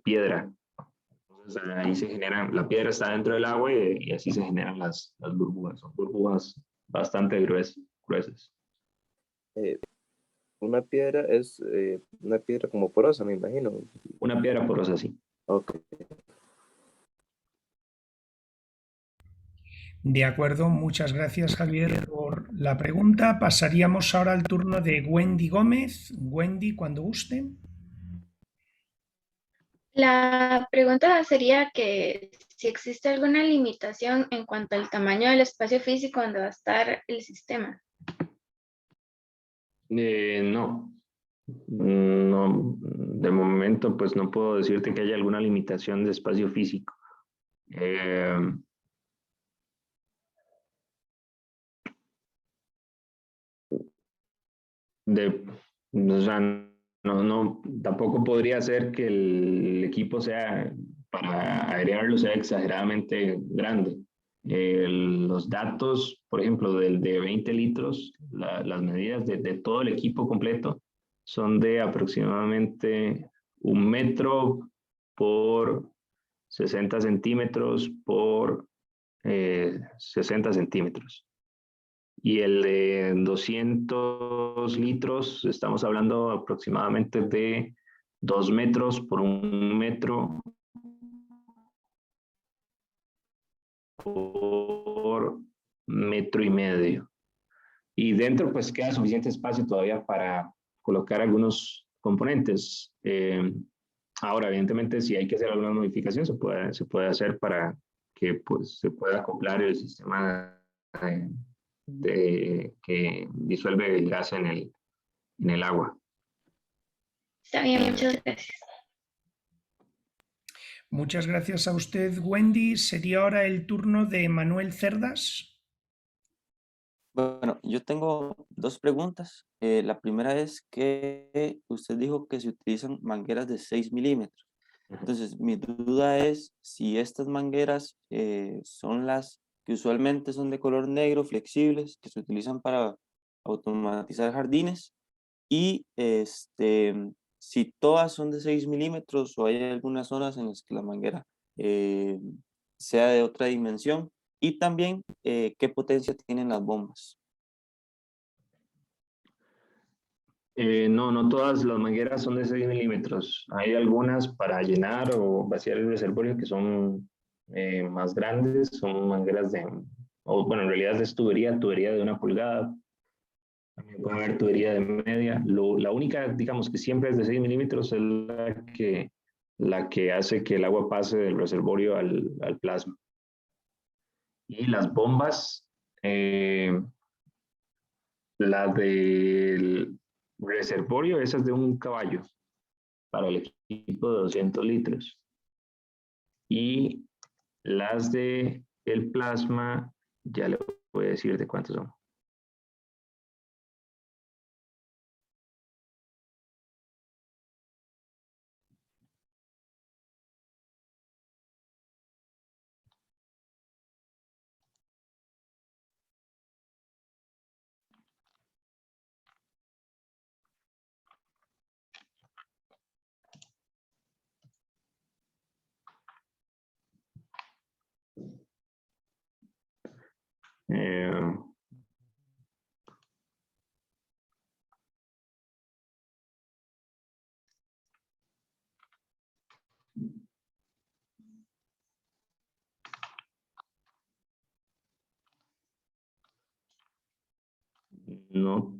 piedra. Entonces ahí se generan, la piedra está dentro del agua y así se generan las burbujas. Son burbujas bastante gruesas. Una piedra es una piedra como porosa, me imagino. Una piedra porosa, sí. Ok. De acuerdo, muchas gracias Javier por la pregunta. Pasaríamos ahora al turno de Wendy Gómez. Wendy, cuando guste. La pregunta sería que si existe alguna limitación en cuanto al tamaño del espacio físico donde va a estar el sistema. No. No, de momento pues no puedo decirte que haya alguna limitación de espacio físico. O sea, no, tampoco podría ser que el equipo sea, para airearlo, sea exageradamente grande. Los datos, por ejemplo, del de 20 litros, las medidas de todo el equipo completo son de aproximadamente 1 metro por 60 centímetros por 60 centímetros. Y el de 200 litros, estamos hablando aproximadamente de 2 metros por 1 metro por 1,5 metros. Y dentro pues queda suficiente espacio todavía para colocar algunos componentes. Ahora, evidentemente, si hay que hacer alguna modificación, se puede hacer para que pues, se pueda acoplar el sistema que disuelve el gas en el agua. Está bien, muchas gracias. Muchas gracias a usted, Wendy. Sería ahora el turno de Manuel Cerdas. Bueno, yo tengo 2 preguntas. La primera es que usted dijo que se utilizan mangueras de 6 milímetros. Entonces, mi duda es si estas mangueras son las que usualmente son de color negro, flexibles, que se utilizan para automatizar jardines, y si todas son de 6 milímetros o hay algunas zonas en las que la manguera sea de otra dimensión, y también qué potencia tienen las bombas. No todas las mangueras son de 6 milímetros. Hay algunas para llenar o vaciar el reservorio que son más grandes, son mangueras bueno, en realidad es tubería de 1 pulgada. También puede haber tubería de media. La única, digamos, que siempre es de 6 milímetros es la que hace que el agua pase del reservorio al plasma. Y las bombas, la del reservorio, esa es de 1 caballo para el equipo de 200 litros. Y las de el plasma, ya le voy a decir de cuántos son. No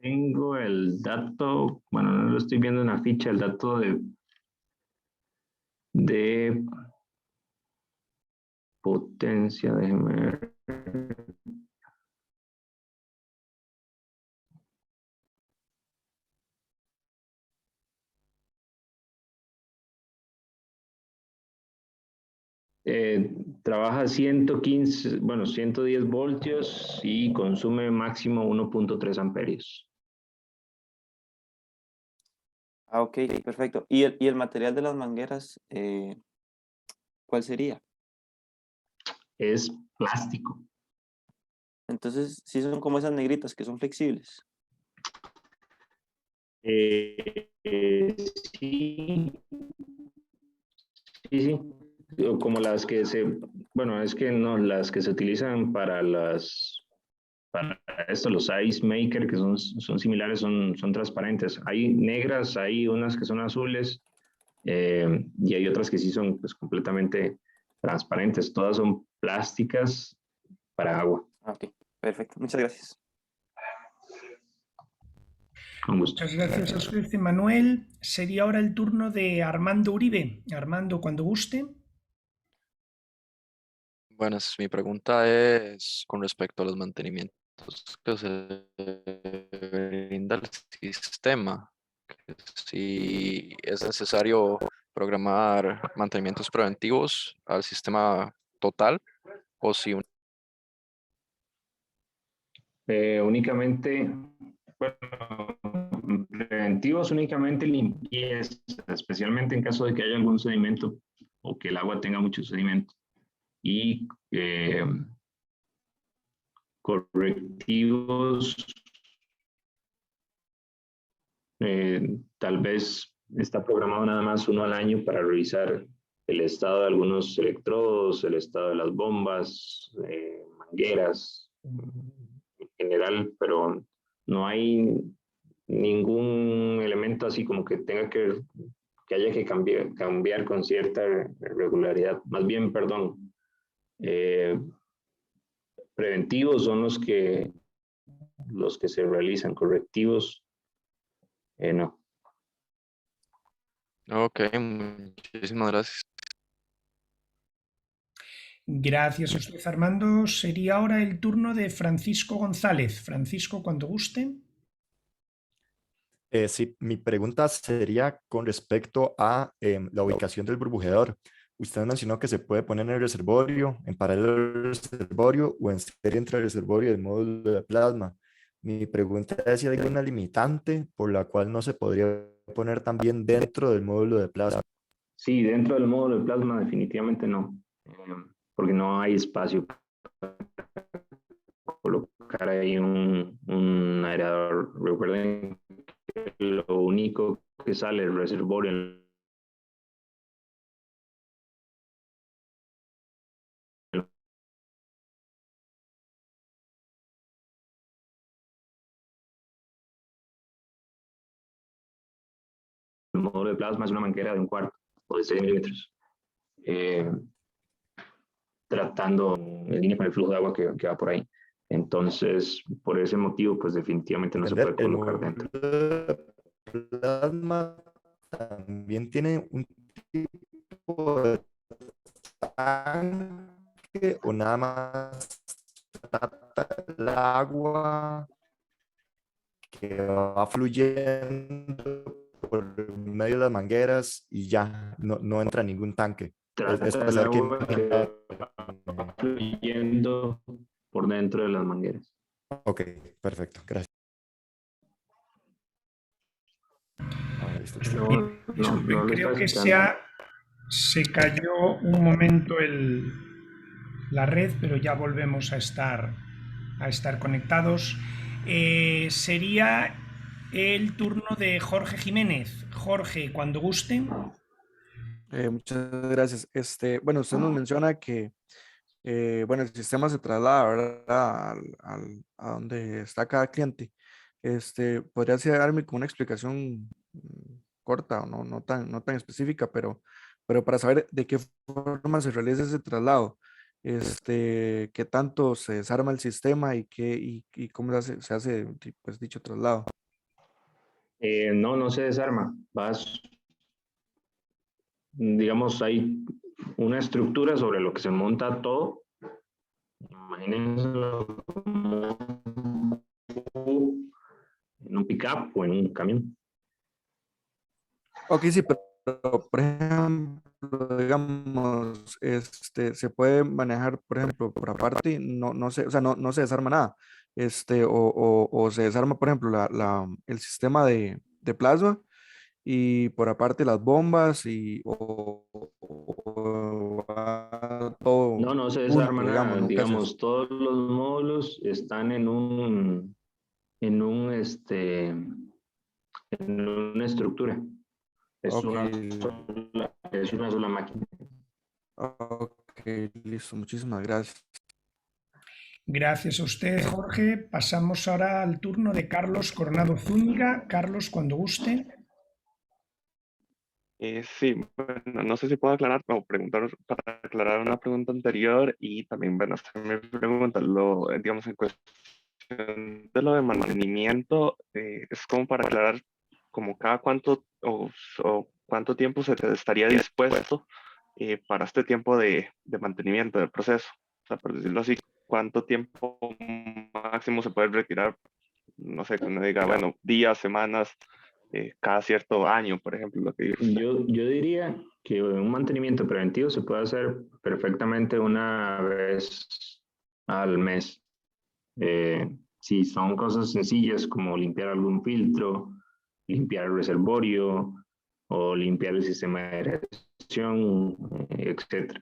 tengo el dato, bueno, no lo estoy viendo en la ficha, el dato de potencia, déjeme ver. Trabaja 115, bueno, 110 voltios y consume máximo 1.3 amperios. Ah, ok, perfecto. ¿Y el material de las mangueras, cuál sería? Es plástico. Entonces, sí son como esas negritas que son flexibles. Sí, sí, sí. O como las que bueno, es que no, las que se utilizan para para esto, los ice maker, que son similares, son transparentes. Hay negras, hay unas que son azules, y hay otras que sí son pues completamente transparentes. Todas son plásticas para agua. Ok, perfecto. Muchas gracias. Con gusto. Muchas gracias a usted, Manuel. Sería ahora el turno de Armando Uribe. Armando, cuando guste. Buenas, mi pregunta es con respecto a los mantenimientos que se brinda al sistema. Que si es necesario programar mantenimientos preventivos al sistema total o si Únicamente, bueno, preventivos, únicamente limpieza, especialmente en caso de que haya algún sedimento o que el agua tenga mucho sedimento. Y correctivos, tal vez está programado nada más uno al año para revisar el estado de algunos electrodos, el estado de las bombas, mangueras en general, pero no hay ningún elemento así como que tenga que haya que cambiar con cierta regularidad. Más bien, perdón, preventivos son los que se realizan, correctivos, no. Ok, muchísimas gracias. Gracias a usted, Armando. Sería ahora el turno de Francisco González. Francisco, cuando guste. Sí, mi pregunta sería con respecto a la ubicación del burbujeador. Usted mencionó que se puede poner en el reservorio, en paralelo al reservorio o en serie entre el reservorio y el módulo de plasma. Mi pregunta es si hay alguna limitante por la cual no se podría poner también dentro del módulo de plasma. Sí, dentro del módulo de plasma definitivamente no, porque no hay espacio para colocar ahí un aerador. Recuerden que lo único que sale del reservorio en el módulo de plasma es una manguera de 1/4 o de 6 milímetros, tratando en línea con el flujo de agua que va por ahí. Entonces, por ese motivo, pues definitivamente no se puede colocar dentro. El plasma también tiene un tipo de tanque o nada más trata el agua que va fluyendo por medio de las mangueras y ya no entra en ningún tanque. Es Trata el pensar que agua que va fluyendo por dentro de las mangueras. Ok, perfecto, gracias. Creo que se cayó un momento la red, pero ya volvemos a estar conectados. Sería el turno de Jorge Jiménez. Jorge, cuando guste. Muchas gracias. Bueno, usted nos menciona que bueno, el sistema se traslada, ¿verdad? A donde está cada cliente. ¿Podría darme como una explicación corta o no tan específica, pero para saber de qué forma se realiza ese traslado? ¿Qué tanto se desarma el sistema y cómo se hace pues, dicho traslado? No se desarma. Digamos, hay una estructura sobre lo que se monta todo. Imagínense en un pickup o en un camión. Ok, sí, pero por ejemplo, digamos, se puede manejar, por ejemplo, por aparte, no se, o sea, no se desarma nada, o se desarma, por ejemplo, el sistema de plasma y por aparte las bombas y va todo No, no se junto, desarma nada. digamos, nunca se... Digamos, todos los módulos están en una estructura. Es Ok, es una sola máquina. ok, listo, muchísimas gracias. Gracias a usted, Jorge. Pasamos ahora al turno de Carlos Coronado Zúñiga. Carlos, cuando guste. Sí, bueno, no sé si puedo aclarar o preguntar para aclarar una pregunta anterior y también, bueno, hacer mi pregunta, digamos, en cuestión de lo de mantenimiento, es como para aclarar como cada cuánto o cuánto tiempo se te estaría dispuesto para este tiempo de mantenimiento del proceso. O sea, por decirlo así, cuánto tiempo máximo se puede retirar, no sé, que uno diga, bueno, días, semanas, cada cierto año, por ejemplo, lo que dijo usted. Yo diría que un mantenimiento preventivo se puede hacer perfectamente una vez al mes. Si son cosas sencillas como limpiar algún filtro, limpiar el reservorio o limpiar el sistema de aireación, etc.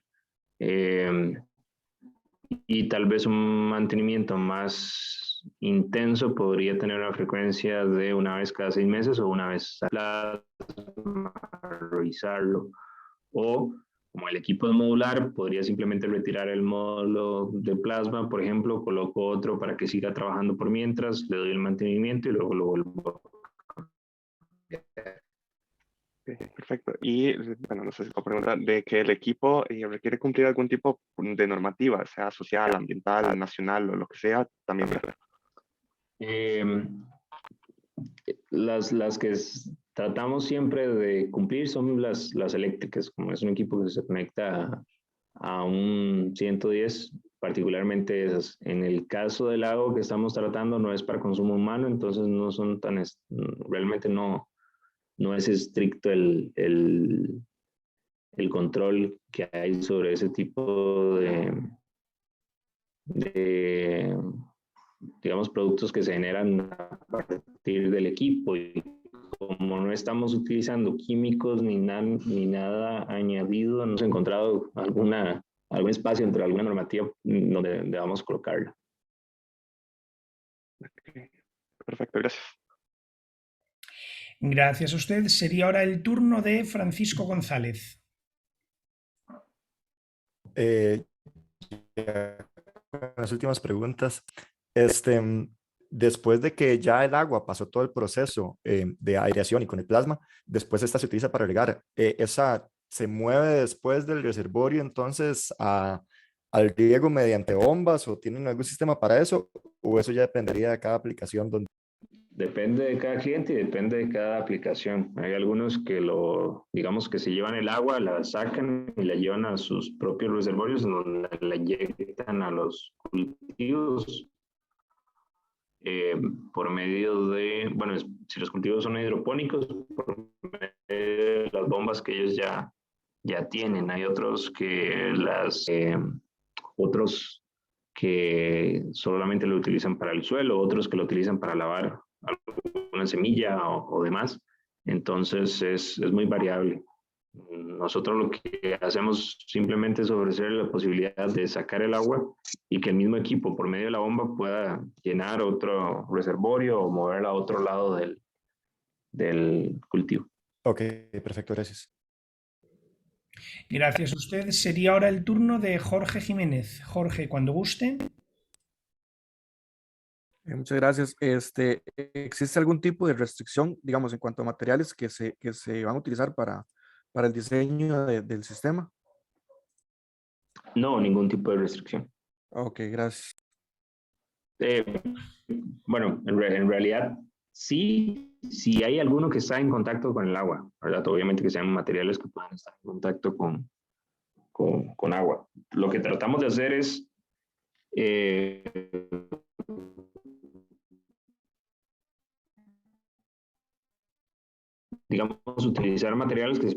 Y tal vez un mantenimiento más intenso podría tener una frecuencia de una vez cada 6 meses o una vez al plasma, revisarlo. O como el equipo es modular, podría simplemente retirar el módulo de plasma, por ejemplo, coloco otro para que siga trabajando por mientras, le doy el mantenimiento y luego lo vuelvo. Perfecto. Y bueno, no sé si puedo preguntar de que el equipo requiere cumplir algún tipo de normativa, sea social, ambiental, nacional o lo que sea, también, ¿verdad? Las que tratamos siempre de cumplir son las eléctricas, como es un equipo que se conecta a un 110, particularmente esas. En el caso del agua que estamos tratando no es para consumo humano, entonces no son tan, realmente no es estricto el control que hay sobre ese tipo de, digamos, productos que se generan a partir del equipo. Y como no estamos utilizando químicos ni nada añadido, no hemos encontrado algún espacio entre alguna normativa donde debamos colocarla. Perfecto, gracias. Gracias a usted. Sería ahora el turno de Francisco González. Las últimas preguntas. Después de que ya el agua pasó todo el proceso de aireación y con el plasma, después esta se utiliza para regar. ¿Esa se mueve después del reservorio entonces al riego mediante bombas o tienen algún sistema para eso? ¿O eso ya dependería de cada aplicación? Depende de cada cliente y depende de cada aplicación. Hay algunos que digamos que se llevan el agua, la sacan y la llevan a sus propios reservorios donde la inyectan a los cultivos por medio de, bueno, si los cultivos son hidropónicos, por medio de las bombas que ellos ya tienen. Hay otros otros que solamente lo utilizan para el suelo, otros que lo utilizan para lavar alguna semilla o demás. Entonces es muy variable. Nosotros lo que hacemos simplemente es ofrecer la posibilidad de sacar el agua y que el mismo equipo por medio de la bomba pueda llenar otro reservorio o moverla a otro lado del cultivo. Ok, perfecto, gracias. Gracias a usted. Sería ahora el turno de Jorge Jiménez. Jorge, cuando guste. Muchas gracias. ¿Existe algún tipo de restricción, digamos, en cuanto a materiales que se van a utilizar para el diseño del sistema? No, ningún tipo de restricción. Ok, gracias. Bueno, en realidad sí, si hay alguno que está en contacto con el agua, ¿verdad? Obviamente que sean materiales que puedan estar en contacto con agua. Lo que tratamos de hacer es digamos, utilizar materiales que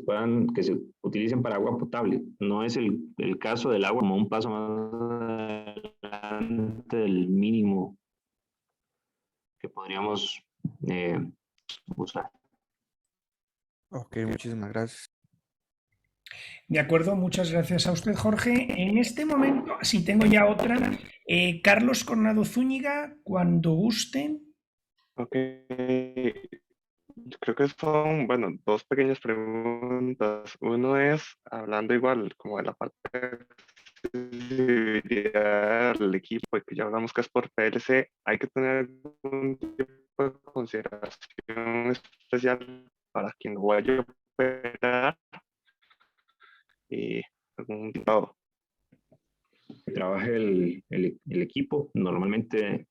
se utilicen para agua potable. No es el caso del agua como un paso más adelante del mínimo que podríamos usar. Ok, muchísimas gracias. De acuerdo, muchas gracias a usted, Jorge. En este momento, sí, tengo ya otra. Carlos Coronado Zúñiga, cuando gusten. Ok. Creo que son, bueno, dos pequeñas preguntas. Uno es, hablando igual como de la parte de accesibilidad del equipo, y que ya hablamos que es por PLC, hay que tener algún tipo de consideración especial para quien lo vaya a operar y algún tipo. Que trabaje el equipo, normalmente,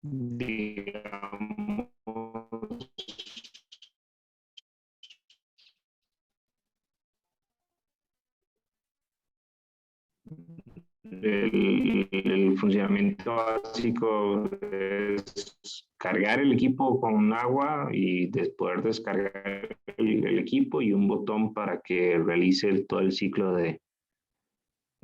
digamos, el funcionamiento básico es cargar el equipo con agua y poder descargar el equipo, y un botón para que realice todo el ciclo de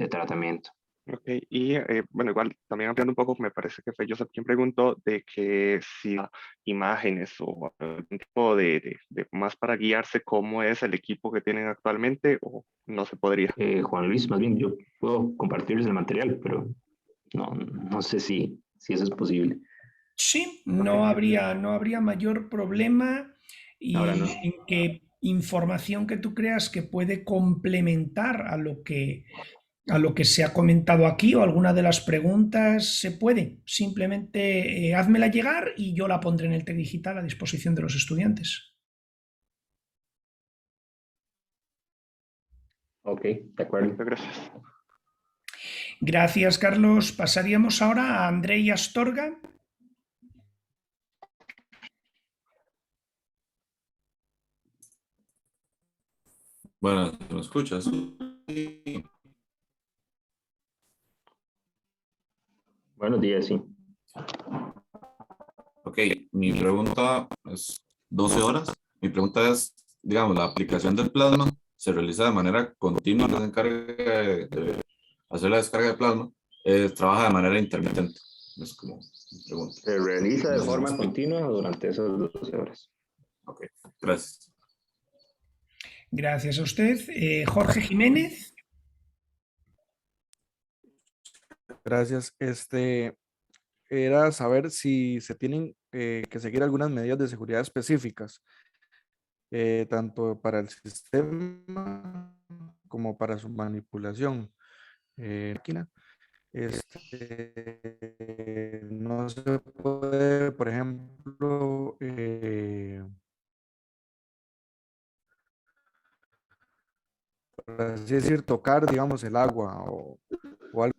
tratamiento. Ok, y bueno, igual también ampliando un poco, me parece que fue Joseph quien preguntó de que si imágenes o algún tipo de más para guiarse cómo es el equipo que tienen actualmente, o no se podría. Juan Luis, más bien yo puedo compartirles el material, pero no sé si eso es posible. Sí, no habría mayor problema, y Ahora no. en que información que tú creas que puede complementar a lo que se ha comentado aquí o alguna de las preguntas, se puede. Simplemente házmela llegar y yo la pondré en el TEC Digital a disposición de los estudiantes. Ok, de acuerdo. Gracias. Gracias, Carlos. Pasaríamos ahora a Andrei Astorga. Bueno, ¿me escuchas? Buenos días, sí. Ok, mi pregunta es 12 horas. Mi pregunta es, digamos, la aplicación del plasma se realiza de manera continua, no se encarga de hacer la descarga de plasma, trabaja de manera intermitente. Es como mi pregunta. Se realiza de No sé si me forma explico. continua durante esas 12 horas. Ok, gracias. Gracias a usted. Jorge Jiménez. Gracias. Era saber si se tienen que seguir algunas medidas de seguridad específicas, tanto para el sistema como para su manipulación. Máquina. No se puede, por ejemplo, por así decir, tocar, digamos, el agua o algo.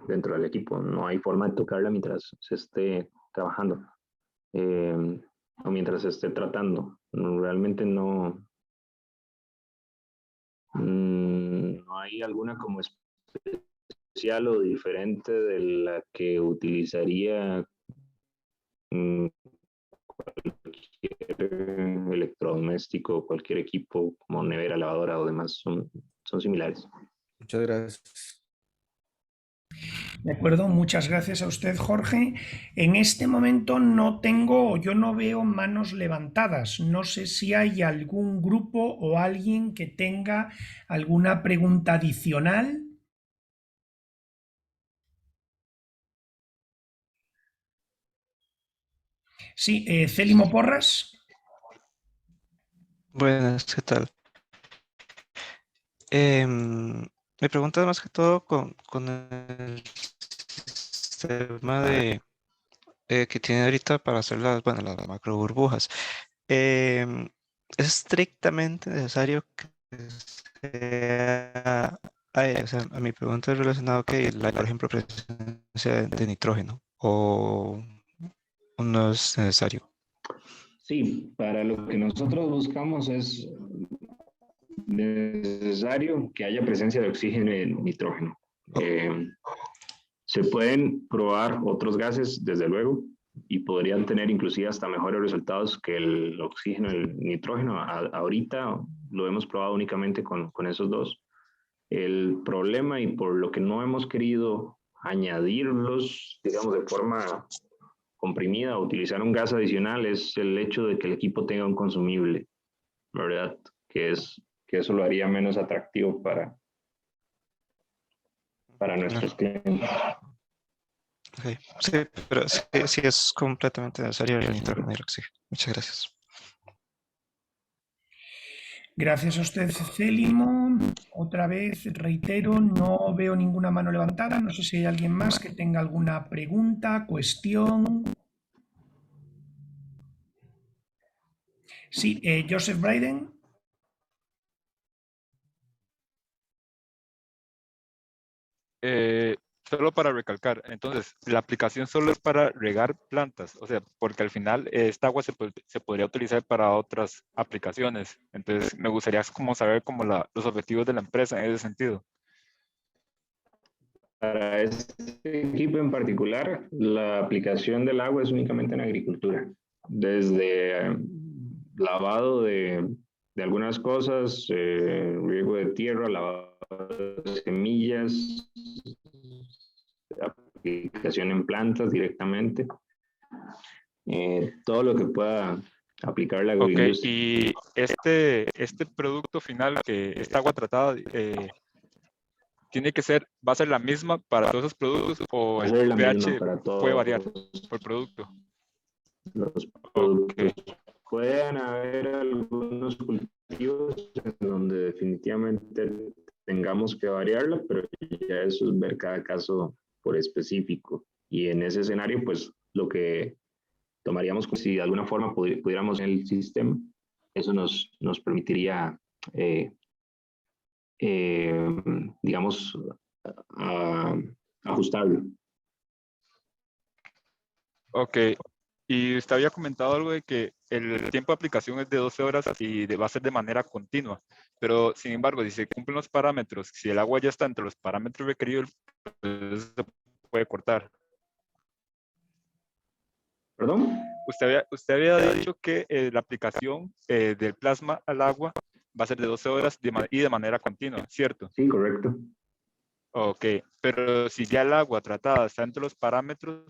Dentro del equipo no hay forma de tocarla mientras se esté trabajando, o mientras se esté tratando. Realmente no hay alguna como especial o diferente de la que utilizaría cualquier electrodoméstico, cualquier equipo como nevera, lavadora o demás, son similares. Muchas gracias. De acuerdo, muchas gracias a usted, Jorge. En este momento yo no veo manos levantadas. No sé si hay algún grupo o alguien que tenga alguna pregunta adicional. Sí, Célimo Porras. Buenas, ¿qué tal? Mi pregunta es más que todo con el sistema que tiene ahorita para hacer las macro burbujas. ¿Es estrictamente necesario que sea, o sea, a mi pregunta es relacionado que por ejemplo, presencia de nitrógeno o no es necesario? Sí, para lo que nosotros buscamos es necesario que haya presencia de oxígeno y nitrógeno. Se pueden probar otros gases, desde luego, y podrían tener inclusive hasta mejores resultados que el oxígeno y el nitrógeno. Ahorita lo hemos probado únicamente con esos dos. El problema, y por lo que no hemos querido añadirlos, digamos, de forma comprimida o utilizar un gas adicional es el hecho de que el equipo tenga un consumible, ¿verdad? Que eso lo haría menos atractivo para nuestros clientes. Ok, sí, pero sí es completamente necesario el intervenir, sí. Muchas gracias. Gracias a usted, Célimo. Otra vez, reitero, no veo ninguna mano levantada. No sé si hay alguien más que tenga alguna pregunta, cuestión. Sí, Joseph Bryden. Solo para recalcar, entonces, la aplicación solo es para regar plantas, o sea, porque al final esta agua se podría utilizar para otras aplicaciones. Entonces, me gustaría como saber como los objetivos de la empresa en ese sentido. Para este equipo en particular, la aplicación del agua es únicamente en agricultura. Desde lavado de algunas cosas, riego de tierra, lavado de semillas, aplicación en plantas directamente, todo lo que pueda aplicar la agroindustria. Y este producto final, esta agua tratada, ¿va a ser la misma para todos esos productos o el pH puede variar por producto? Los productos. Pueden haber algunos cultivos en donde definitivamente tengamos que variarla, pero ya eso es ver cada caso por específico. Y en ese escenario, pues lo que tomaríamos, si de alguna forma pudiéramos en el sistema, eso nos permitiría, digamos, ajustarlo. Ok. Y usted había comentado algo de que el tiempo de aplicación es de 12 horas y va a ser de manera continua. Pero, sin embargo, si se cumplen los parámetros, si el agua ya está entre los parámetros requeridos, pues se puede cortar. ¿Perdón? Usted había dicho que la aplicación del plasma al agua va a ser de 12 horas y de manera continua, ¿cierto? Sí, correcto. Ok, pero si ya el agua tratada está entre los parámetros,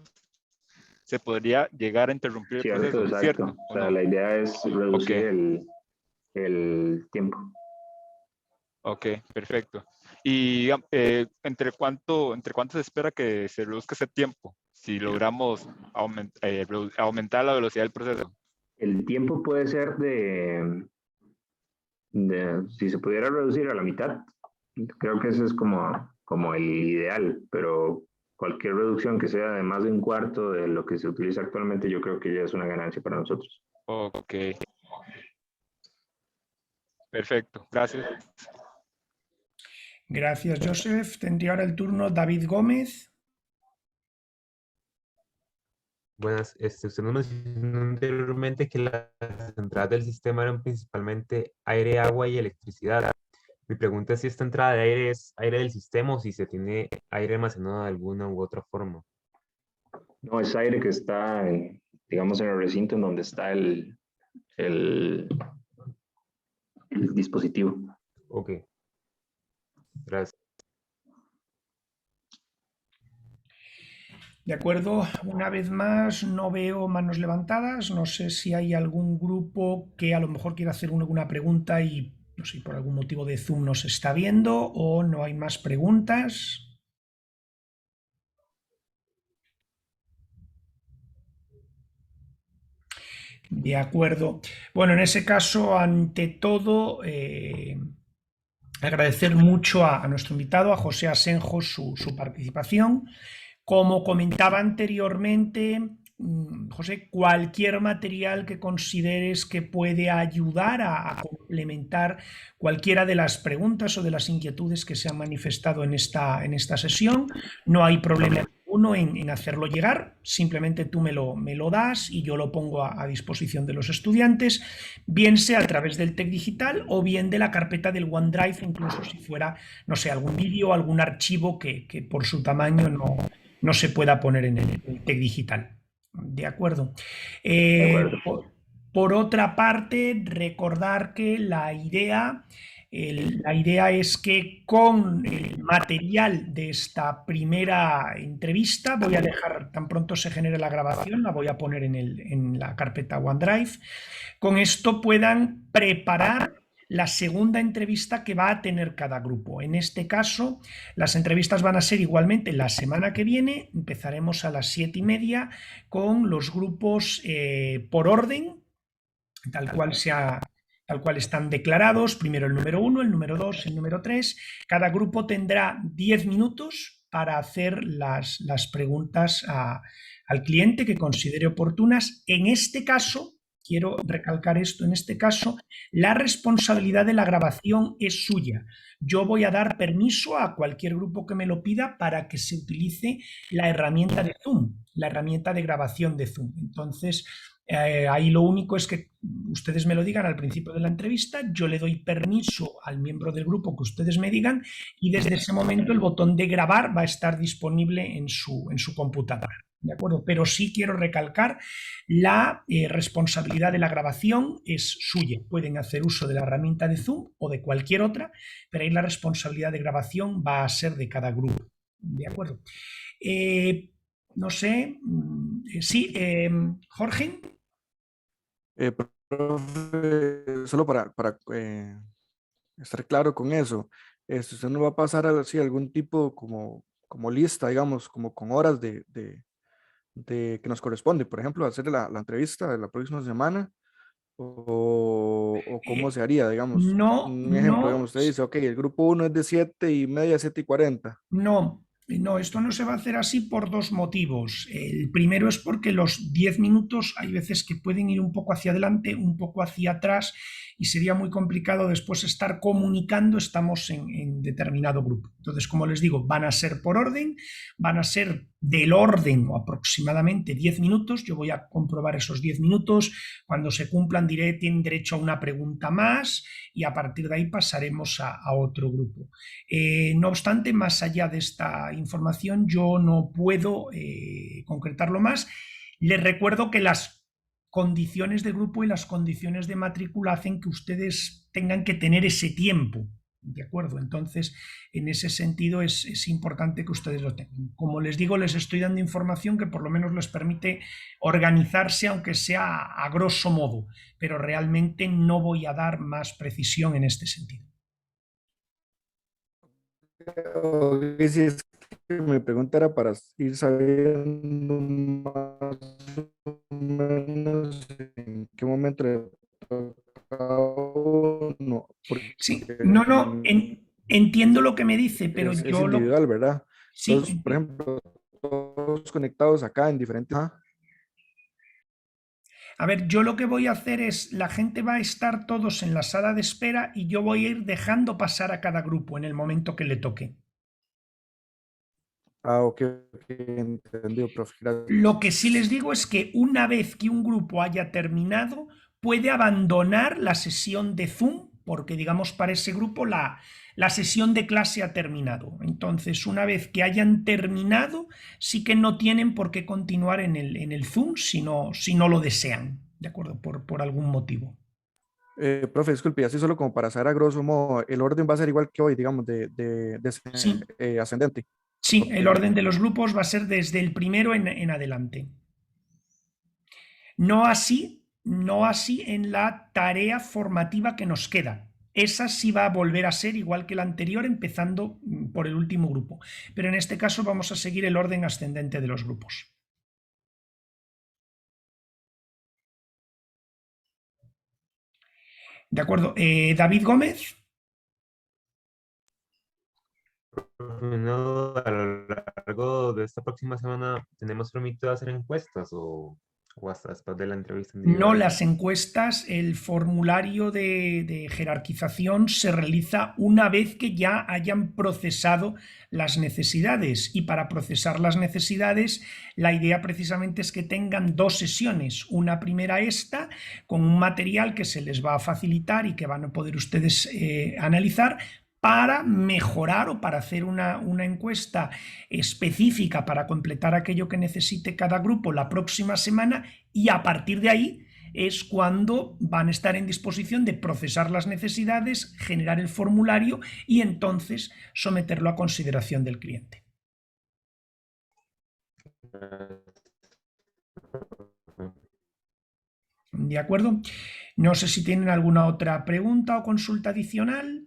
se podría llegar a interrumpir el proceso, Exacto. ¿cierto? O sea, la idea es reducir el tiempo. Ok, perfecto. ¿Y entre cuánto se espera que se reduzca ese tiempo si logramos aumentar la velocidad del proceso? El tiempo puede ser si se pudiera reducir a la mitad, creo que ese es como el ideal, pero cualquier reducción que sea de más de un cuarto de lo que se utiliza actualmente, yo creo que ya es una ganancia para nosotros. Ok. Perfecto, gracias. Gracias, Joseph. Tendría ahora el turno David Gómez. Buenas, usted nos mencionó anteriormente que las entradas del sistema eran principalmente aire, agua y electricidad. Mi pregunta es si esta entrada de aire es aire del sistema o si se tiene aire almacenado de alguna u otra forma. No, es aire que está, digamos, en el recinto en donde está el dispositivo. Ok. Gracias. De acuerdo, una vez más no veo manos levantadas, no sé si hay algún grupo que a lo mejor quiera hacer alguna pregunta y no sé, por algún motivo de Zoom no se está viendo o no hay más preguntas. De acuerdo. Bueno, en ese caso, ante todo, agradecer mucho a nuestro invitado, a José Asenjo, su participación. Como comentaba anteriormente, José, cualquier material que consideres que puede ayudar a complementar cualquiera de las preguntas o de las inquietudes que se han manifestado en esta sesión, no hay problema ninguno en hacerlo llegar, simplemente tú me lo das y yo lo pongo a disposición de los estudiantes, bien sea a través del TEC Digital o bien de la carpeta del OneDrive, incluso si fuera, no sé, algún vídeo, algún archivo que por su tamaño no se pueda poner en el TEC Digital. De acuerdo. Por otra parte, recordar que la idea La idea es que con el material de esta primera entrevista, voy a dejar, tan pronto se genere la grabación, la voy a poner en la carpeta OneDrive, con esto puedan preparar la segunda entrevista que va a tener cada grupo. En este caso, las entrevistas van a ser igualmente la semana que viene, empezaremos a las 7:30 con los grupos por orden, tal cual están declarados, primero el número 1, el número 2, el número 3. Cada grupo tendrá 10 minutos para hacer las preguntas al cliente que considere oportunas. En este caso, quiero recalcar esto, en este caso, la responsabilidad de la grabación es suya. Yo voy a dar permiso a cualquier grupo que me lo pida para que se utilice la herramienta de Zoom, la herramienta de grabación de Zoom. Entonces, ahí lo único es que ustedes me lo digan al principio de la entrevista, yo le doy permiso al miembro del grupo que ustedes me digan y desde ese momento el botón de grabar va a estar disponible en su computadora. ¿De acuerdo? Pero sí quiero recalcar, la responsabilidad de la grabación es suya. Pueden hacer uso de la herramienta de Zoom o de cualquier otra, pero ahí la responsabilidad de grabación va a ser de cada grupo. ¿De acuerdo? No sé, sí, Jorge. Profe, solo para estar claro con eso, usted nos va a pasar así algún tipo como lista, digamos, como con horas de que nos corresponde, por ejemplo, hacer la entrevista de la próxima semana, o cómo se haría, digamos. Un ejemplo, digamos, usted dice, ok, el grupo 1 es de 7:30 a 7:40. No, esto no se va a hacer así por dos motivos. El primero es porque los 10 minutos hay veces que pueden ir un poco hacia adelante, un poco hacia atrás y sería muy complicado después estar comunicando, estamos en determinado grupo. Entonces, como les digo, van a ser por orden, van a ser del orden o aproximadamente 10 minutos. Yo voy a comprobar esos 10 minutos. Cuando se cumplan diré, tienen derecho a una pregunta más y a partir de ahí pasaremos a otro grupo. No obstante, más allá de esta información, yo no puedo concretarlo más. Les recuerdo que las condiciones de grupo y las condiciones de matrícula hacen que ustedes tengan que tener ese tiempo, ¿de acuerdo? Entonces, en ese sentido es importante que ustedes lo tengan. Como les digo, les estoy dando información que por lo menos les permite organizarse, aunque sea a grosso modo, pero realmente no voy a dar más precisión en este sentido. Si es que mi pregunta era para ir sabiendo más o menos en qué momento le toca uno. Sí, no, entiendo lo que me dice, pero es yo individual, ¿verdad? Sí. Entonces, por ejemplo, todos conectados acá en diferentes... A ver, yo lo que voy a hacer es, la gente va a estar todos en la sala de espera y yo voy a ir dejando pasar a cada grupo en el momento que le toque. Ok, entendido, profe. Gracias. Lo que sí les digo es que una vez que un grupo haya terminado, puede abandonar la sesión de Zoom, porque digamos para ese grupo la sesión de clase ha terminado. Entonces, una vez que hayan terminado, sí que no tienen por qué continuar en el Zoom si no lo desean, ¿de acuerdo? Por algún motivo. Profe, disculpe, así solo como para saber a grosso modo, el orden va a ser igual que hoy, digamos, Sí. ascendente. Sí, el orden de los grupos va a ser desde el primero en adelante. No así en la tarea formativa que nos queda. Esa sí va a volver a ser igual que la anterior, empezando por el último grupo. Pero en este caso vamos a seguir el orden ascendente de los grupos. De acuerdo. David Gómez. No, a lo largo de esta próxima semana tenemos permitido hacer encuestas o hasta después de la entrevista individual. No, las encuestas, el formulario de jerarquización se realiza una vez que ya hayan procesado las necesidades, y para procesar las necesidades la idea precisamente es que tengan dos sesiones, una primera esta con un material que se les va a facilitar y que van a poder ustedes analizar, para mejorar o para hacer una encuesta específica para completar aquello que necesite cada grupo la próxima semana, y a partir de ahí es cuando van a estar en disposición de procesar las necesidades, generar el formulario y entonces someterlo a consideración del cliente. ¿De acuerdo? No sé si tienen alguna otra pregunta o consulta adicional.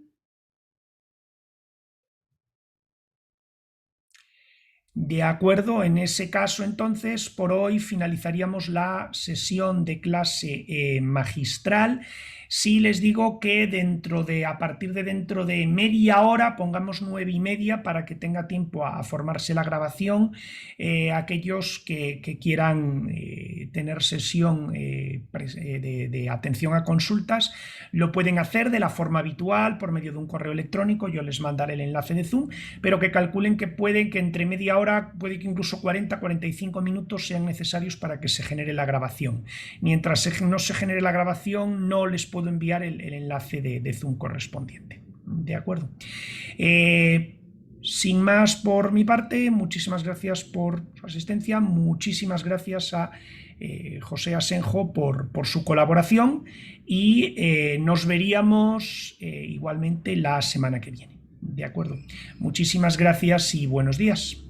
De acuerdo, en ese caso entonces por hoy finalizaríamos la sesión de clase magistral. Sí les digo que a partir de dentro de media hora, pongamos 9:30 para que tenga tiempo a formarse la grabación, aquellos que quieran tener sesión de atención a consultas, lo pueden hacer de la forma habitual por medio de un correo electrónico, yo les mandaré el enlace de Zoom, pero que calculen que puede que entre media hora, puede que incluso 40-45 minutos sean necesarios para que se genere la grabación. Mientras no se genere la grabación, no les puedo enviar el enlace de Zoom correspondiente. ¿De acuerdo? Sin más por mi parte, muchísimas gracias por su asistencia, muchísimas gracias a José Asenjo por su colaboración y nos veríamos igualmente la semana que viene. De acuerdo. Muchísimas gracias y buenos días.